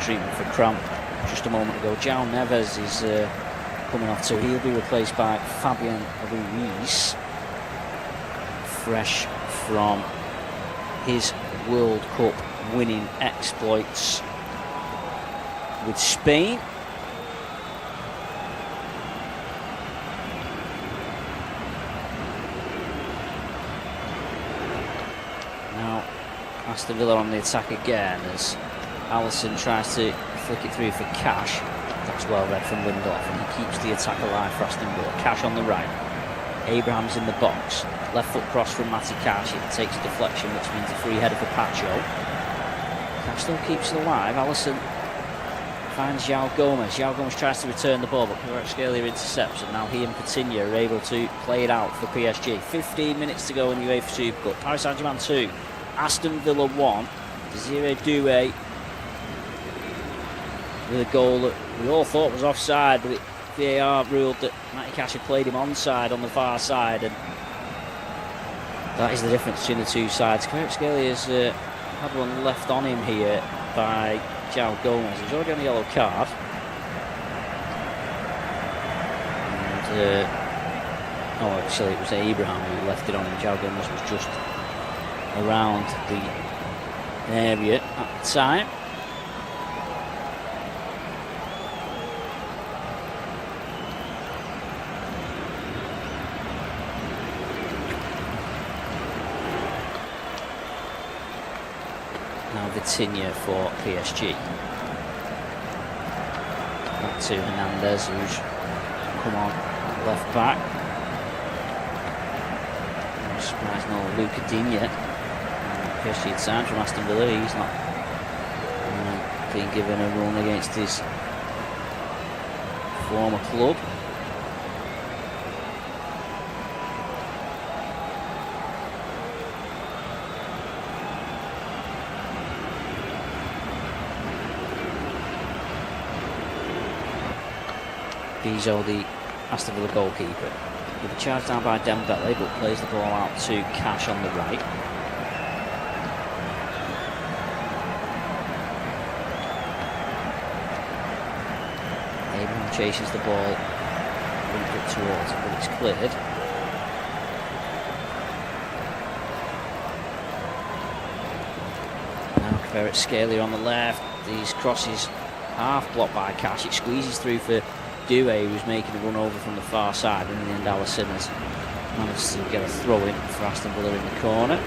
treatment for cramp just a moment ago. João Neves is coming off too. He'll be replaced by Fabian Ruiz, fresh from his World Cup winning exploits with Spain. Now Aston Villa on the attack again as Alisson tries to flick it through for Cash. That's well read from Lindelof, and he keeps the attack alive for Aston Villa. Cash on the right. Abraham's in the box. Left foot cross from Matty Cash. It takes a deflection, which means a free header for Pacho. Cash still keeps it alive. Alisson finds João Gomez. João Gomez tries to return the ball, but Kvaratskhelia intercepts, and now he and Coutinho are able to play it out for PSG. 15 minutes to go in the UEFA Super Cup. Paris Saint-Germain 2, Aston Villa 1. Desiree Doué with a goal that we all thought was offside, but VAR ruled that Matty Cash had played him onside on the far side, and that is the difference between the two sides. Kvaratskhelia has had one left on him here by João Gomez. He's already on a yellow card. And, oh, actually it was Abraham who left it on him. João Gomez was just around the area at the time. Now Vitinha for PSG. Back to Hernandez, who's come on left back. No surprise, no Luca Digne. PSG had signed from Aston Villa. He's not being given a run against his former club. Bizot, the Aston Villa goalkeeper, with a charge down by Dembele, but plays the ball out to Cash on the right. Abraham chases the ball, brings it towards it, but it's cleared. Now Kvaratskhelia on the left. These crosses half blocked by Cash. It squeezes through for Doué, who's making a run over from the far side, and in the end Alisson has managed to get a throw in for Aston Villa in the corner.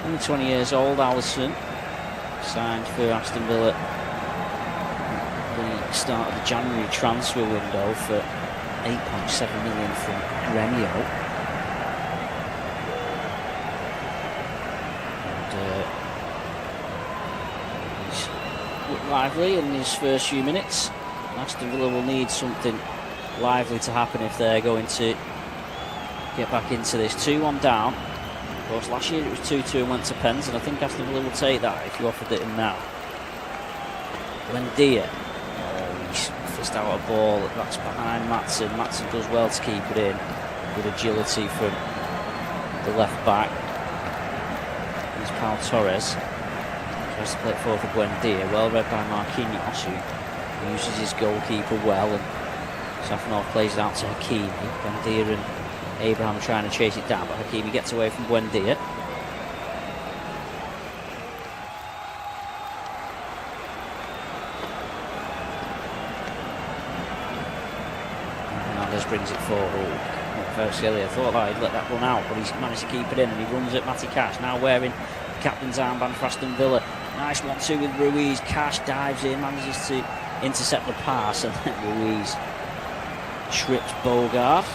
Only 20 years old, Alisson, signed for Aston Villa at the start of the January transfer window for 8.7 million from Gremio. Lively in his first few minutes. Aston Villa will need something lively to happen if they're going to get back into this. 2-1 down. Of course, last year it was 2-2 and went to pens, and I think Aston Villa will take that if you offered it him now. Buendia. Oh, he's fist out a ball that's behind Maatsen. Maatsen does well to keep it in with agility from the left back. Here's Pau Torres. Tries to play it forward for Buendia, well read by Marquinhos, who uses his goalkeeper well, and Safanov plays it out to Hakimi. Buendia and Abraham are trying to chase it down, but Hakimi gets away from Buendia. Hernandez brings it forward. Kvaratskhelia thought that he'd let that run out, but he's managed to keep it in, and he runs at Matty Cash, now wearing the captain's armband for Aston Villa. Nice 1-2 with Ruiz. Cash dives in, manages to intercept the pass, and then Ruiz trips Bogart.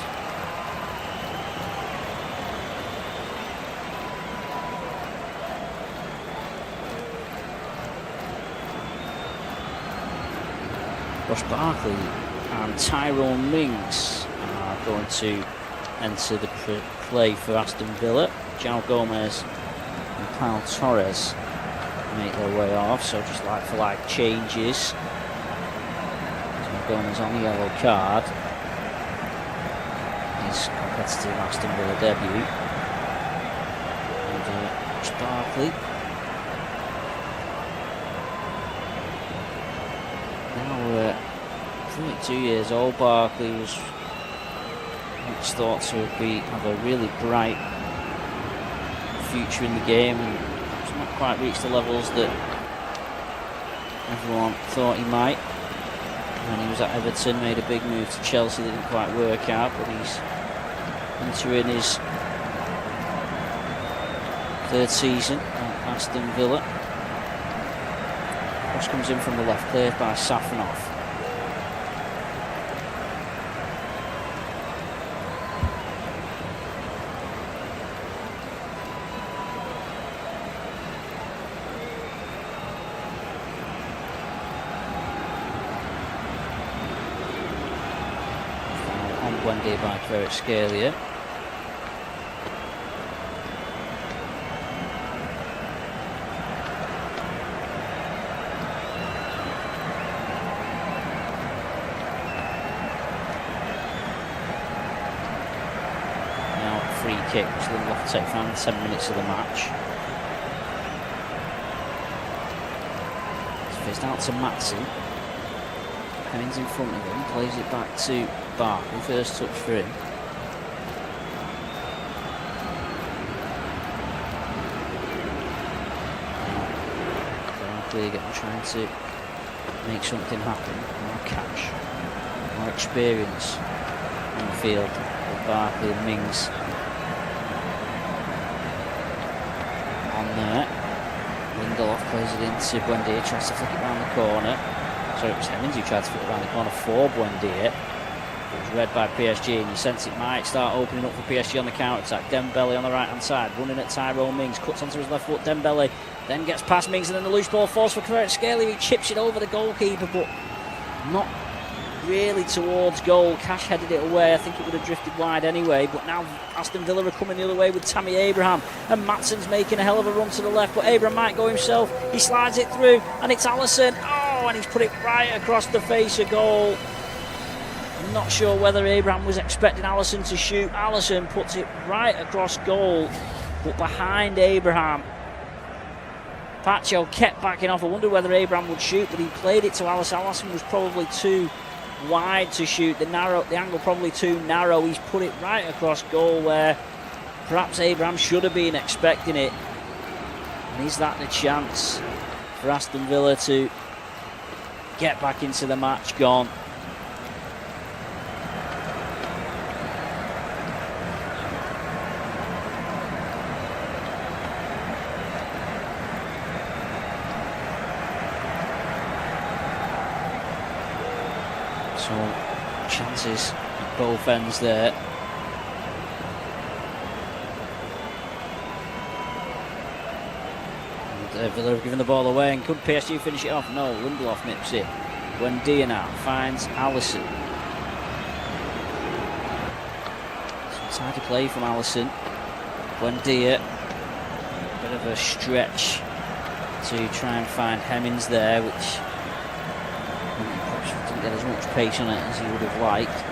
Ross Barkley and Tyrone Mings are going to enter the play for Aston Villa. João Gomez and Pau Torres make their way off, so just like for like changes. João Gomez on the yellow card. his competitive Aston Villa debut. And Barkley. Now 32 years old, Barkley was thought to have a really bright future in the game, and he's not quite reached the levels that everyone thought he might. When he was at Everton, made a big move to Chelsea that didn't quite work out, but he's entering his third season at Aston Villa. Cross comes in from the left, cleared by Safanoff. Wendy by Kvaratskhelia. Now free kick, which Lindelof will take for 7 minutes of the match. It's fizzed out to Matson. Hemmings in front of him, plays it back to Barkley, first touch for him. Barkley again trying to make something happen. More catch, more experience on the field with Barkley and Mings on there. Lindelof plays it into Buendia, tries to flick it round the corner. Sorry, it was Hemmings who tried to flick it round the corner for Buendia. It was read by PSG, and you sense it might start opening up for PSG on the counter-attack. Dembele on the right-hand side, running at Tyrone Mings, cuts onto his left foot. Dembele then gets past Mings, and then the loose ball falls for Kvaratskhelia. He chips it over the goalkeeper, but not really towards goal. Cash headed it away. I think it would have drifted wide anyway, but now Aston Villa are coming the other way with Tammy Abraham, and Matson's making a hell of a run to the left, but Abraham might go himself. He slides it through, and it's Alisson. Oh, and he's put it right across the face of goal. I'm not sure whether Abraham was expecting Alisson to shoot. Alisson puts it right across goal, but behind Abraham. Pacho kept backing off. I wonder whether Abraham would shoot, but he played it to Alisson. Alisson was probably too wide to shoot. The angle probably too narrow. He's put it right across goal where perhaps Abraham should have been expecting it. And is that the chance for Aston Villa to get back into the match? Gone. So chances at both ends there. And Villa have given the ball away, and could PSG finish it off? No, Lindelof nips it. Buendia now finds Alisson. Some tidy play from Alisson. Buendia, bit of a stretch to try and find Hemmings there, which didn't get as much pace on it as he would have liked.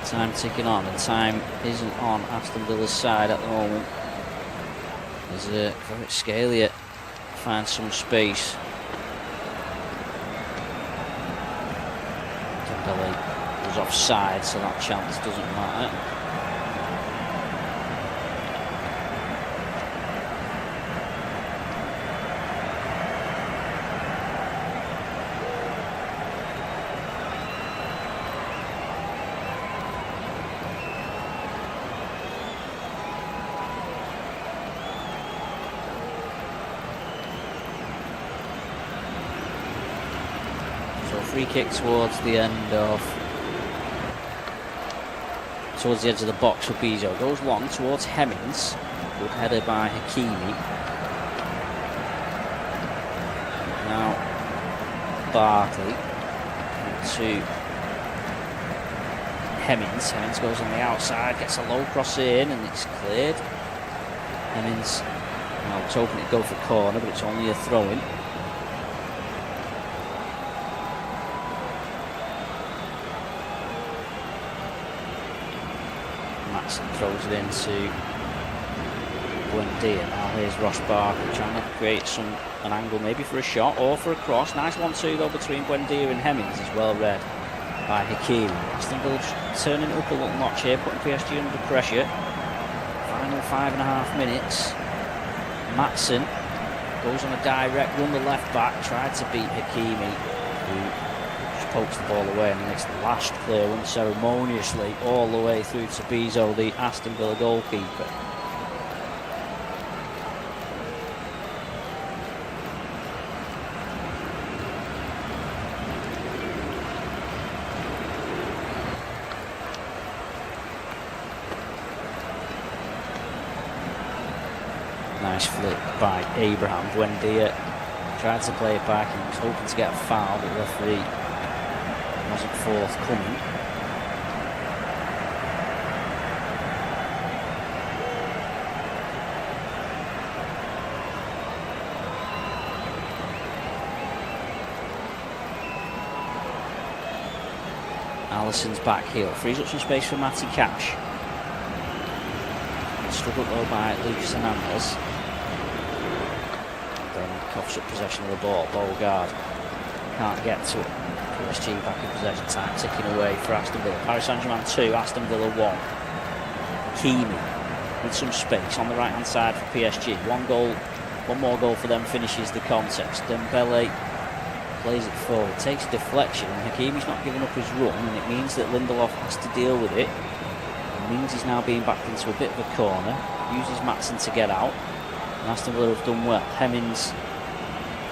Time ticking on, and time isn't on Aston Villa's side at the moment. As Kvaratskhelia finds some space. Dembele was offside, so that chance doesn't matter. Free kick towards the edge of the box for Bizo. Goes long towards Hemmings. Good header by Hakimi. Now Barkley to Hemmings. Hemmings goes on the outside, gets a low cross in, and it's cleared. Hemmings I was hoping it'd go for corner, but it's only a throw-in. Matson throws it into Buendia. Now here's Ross Barker trying to create an angle maybe for a shot or for a cross. Nice 1-2 though between Buendia and Hemmings, is well read by Hakeem. Aston Villa turning it up a little notch here, putting PSG under pressure. Final 5.5 minutes. Matson goes on a direct run, the left back, tried to beat Hakimi, who just pokes the ball away, and it's lashed clear unceremoniously all the way through to Bezo, the Aston Villa goalkeeper. Nice flick by Abraham. Buendia tried to play it back, he was hoping to get a foul, but the referee wasn't forthcoming. Alisson's back heel frees up some space for Matty Cash. Struggled though by Lucas Hernandez. Coughs up possession of the ball. Beauregard can't get to it. PSG back in possession, time ticking away for Aston Villa. Paris Saint-Germain 2, Aston Villa 1. Hakimi with some space on the right hand side for PSG. One more goal for them finishes the contest. Dembele plays it forward, takes a deflection, and Hakimi's not giving up his run, and it means that Lindelof has to deal with it. It means he's now being backed into a bit of a corner. Uses Matson to get out, and Aston Villa have done well. Hemmings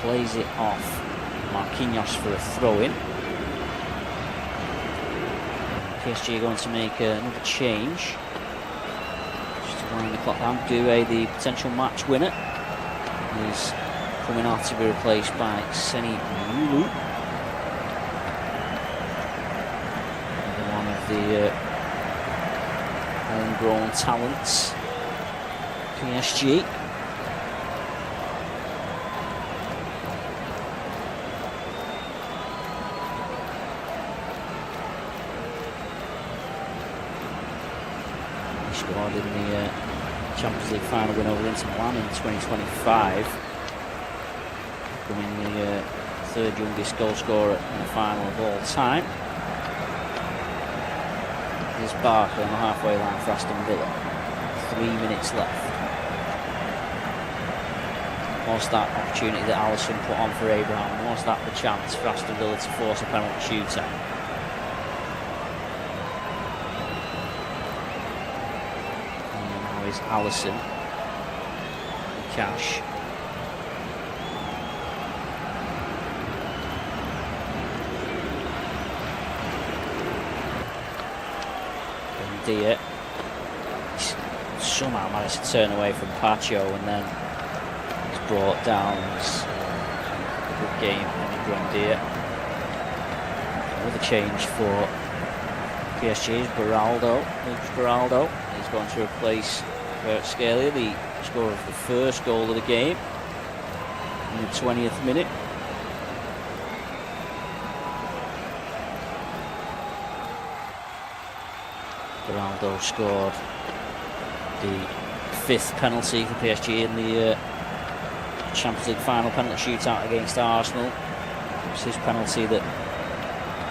plays it off Marquinhos for a throw-in. PSG are going to make another change just to wind the clock down. Doué, the potential match winner, is coming out to be replaced by Seni Mulu, one of the homegrown talents. PSG. Scored in the Champions League final win over Inter Milan in 2025, becoming the third youngest goal scorer in the final of all time. Here's Barker on the halfway line for Aston Villa. 3 minutes left. Was that opportunity that Alisson put on for Abraham? Was that the chance for Aston Villa to force a penalty shootout? Is Alisson, Cash, Buendia somehow managed to turn away from Pacho, and then he's brought down. It's a good game, Buendia. Another change for PSG is Beraldo. Lucas Beraldo is going to replace Scalia, the scorer of the first goal of the game in the 20th minute. Beraldo scored the 5th penalty for PSG in the Champions League final penalty shootout against Arsenal. It was his penalty that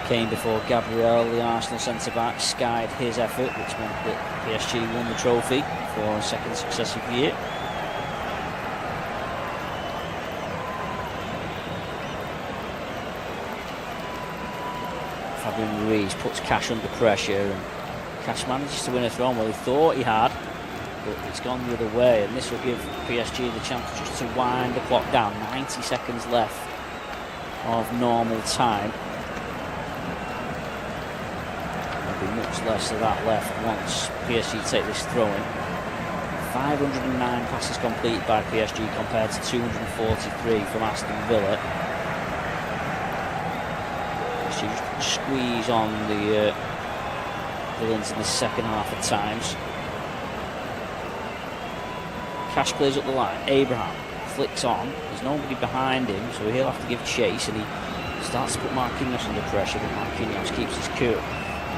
came before Gabriel, the Arsenal centre-back, skied his effort, which meant that PSG won the trophy for a second successive year. Fabian Ruiz puts Cash under pressure, and Cash manages to win a throw. Well, he thought he had, but it's gone the other way, and this will give PSG the chance just to wind the clock down. 90 seconds left of normal time. Much less of that left once PSG take this throw-in. 509 passes completed by PSG compared to 243 from Aston Villa. PSG just squeeze on the villains in the second half at times. Cash clears up the line. Abraham flicks on. There's nobody behind him, so he'll have to give chase, and he starts to put Marquinhos under pressure, but Marquinhos keeps his cool.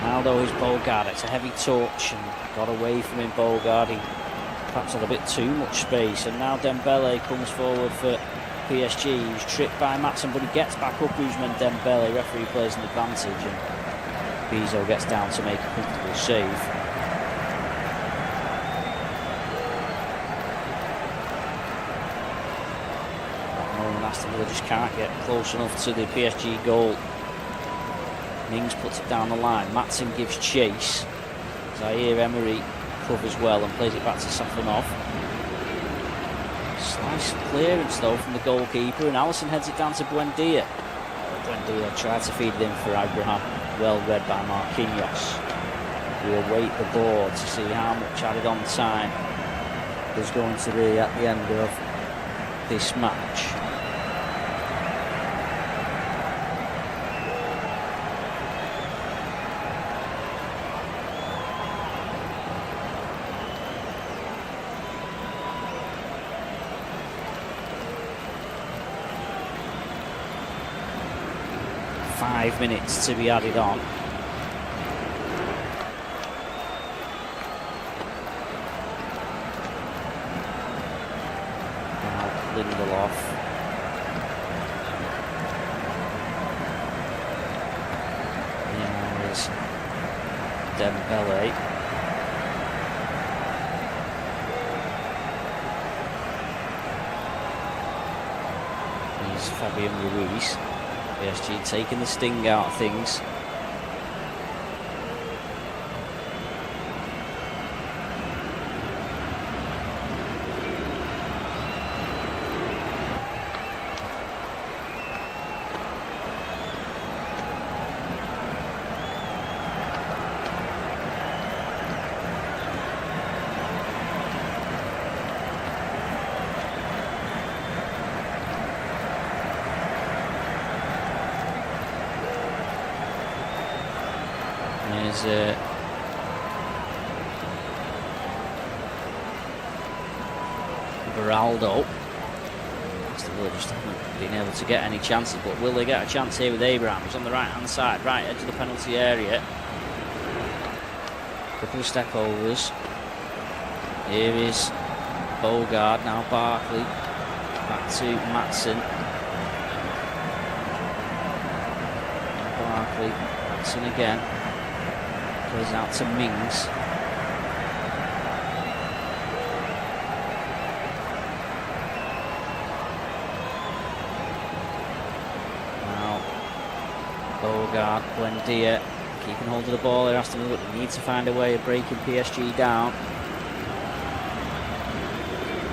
Now though is Bogard. It's a heavy touch and got away from him. Bogard, he perhaps had a bit too much space, and now Dembele comes forward for PSG. He's tripped by Matson, but he gets back up. Ousmane Dembele, referee plays an advantage, and Bezo gets down to make a comfortable save. Aston Villa just can't get close enough to the PSG goal. Mings puts it down the line. Matson gives chase. Zaire Emery covers well and plays it back to Safanov. Slice clearance though from the goalkeeper, and Alisson heads it down to Buendia. Buendia tried to feed it in for Abraham. Well read by Marquinhos. We await the board to see how much added on time there's going to be at the end of this match. Minutes to be added on. Now Lindelof. Now is Dembele. Here's Fabian Ruiz. PSG taking the sting out of things. Beraldo. Aston Villa just haven't been able to get any chances, but will they get a chance here with Abraham? He's on the right hand side, right edge of the penalty area. Couple of step overs. Here is Bogard, now Barkley. Back to Matson. Barkley, Matson again. Goes out to Mings. Bogard, Buendia, keeping hold of the ball here. Aston Villa need to find a way of breaking PSG down.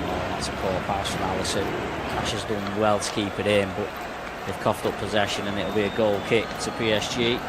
Oh, that's a poor pass from Alisson. Cash has done well to keep it in, but they've coughed up possession and it'll be a goal kick to PSG.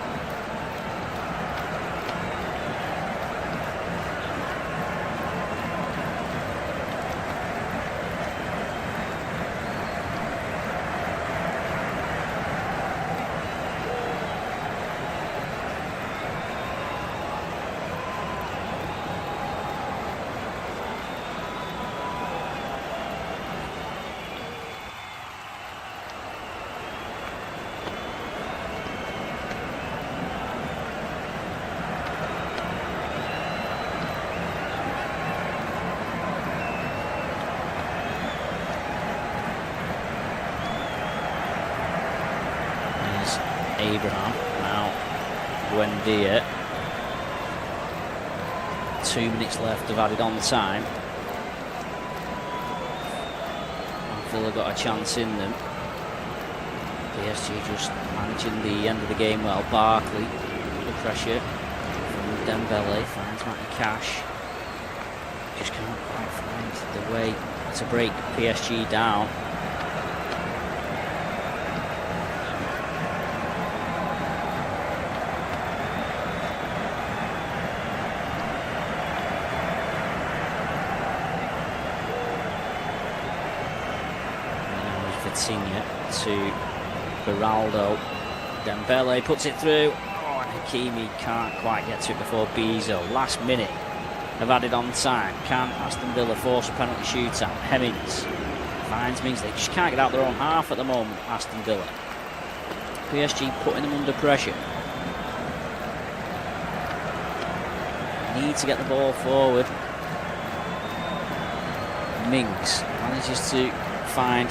Abraham, now Buendia. 2 minutes left of added on time. Villa got a chance in them. PSG just managing the end of the game well. Barkley, the pressure from Dembele, finds Matty Cash. Just can't quite find the way to break PSG down. To Beraldo. Dembele puts it through. Oh, and Hakimi can't quite get to it before Bezo. Last minute. have added on time. Can Aston Villa force a penalty shootout? Hemmings finds means they just can't get out their own half at the moment, Aston Villa. PSG putting them under pressure. Need to get the ball forward. Mings manages to find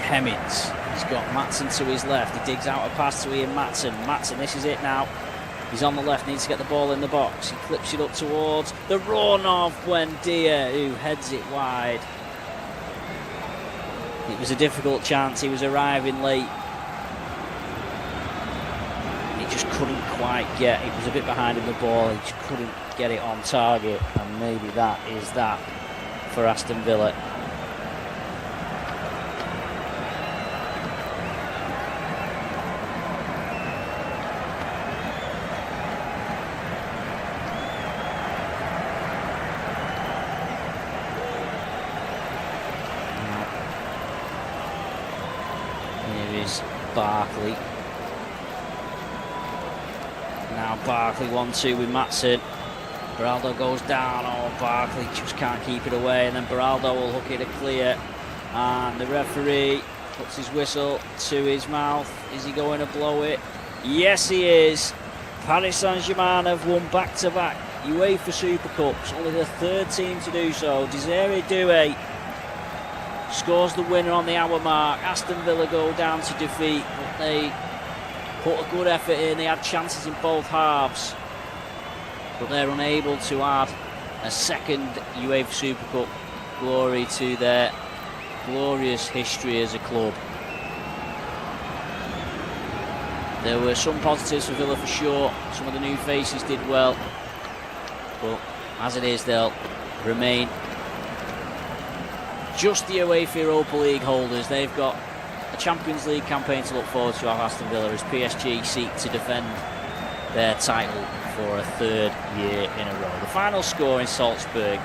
Hemmings. He's got Matson to his left. He digs out a pass to Ian Matson. Matson, this is it now. He's on the left, needs to get the ball in the box. He clips it up towards the run of Buendia, who heads it wide. It was a difficult chance. He was arriving late. He just couldn't quite get. It was a bit behind in the ball. He just couldn't get it on target, and maybe that is that for Aston Villa. Here is Barkley. Now Barkley 1-2 with Matson. Beraldo goes down. Oh, Barkley just can't keep it away, and then Beraldo will hook it a clear. And the referee puts his whistle to his mouth. Is he going to blow it? Yes, he is. Paris Saint-Germain have won back-to-back UEFA Super Cups. Only the third team to do so. Desiree Doué scores the winner on the hour mark. Aston Villa go down to defeat, but they put a good effort in. They had chances in both halves, but they're unable to add a second UEFA Super Cup glory to their glorious history as a club. There were some positives for Villa for sure. Some of the new faces did well, but as it is, they'll remain just the UEFA Europa League holders. They've got a Champions League campaign to look forward to, Aston Villa, as PSG seek to defend their title for a third year in a row. The final score in Salzburg,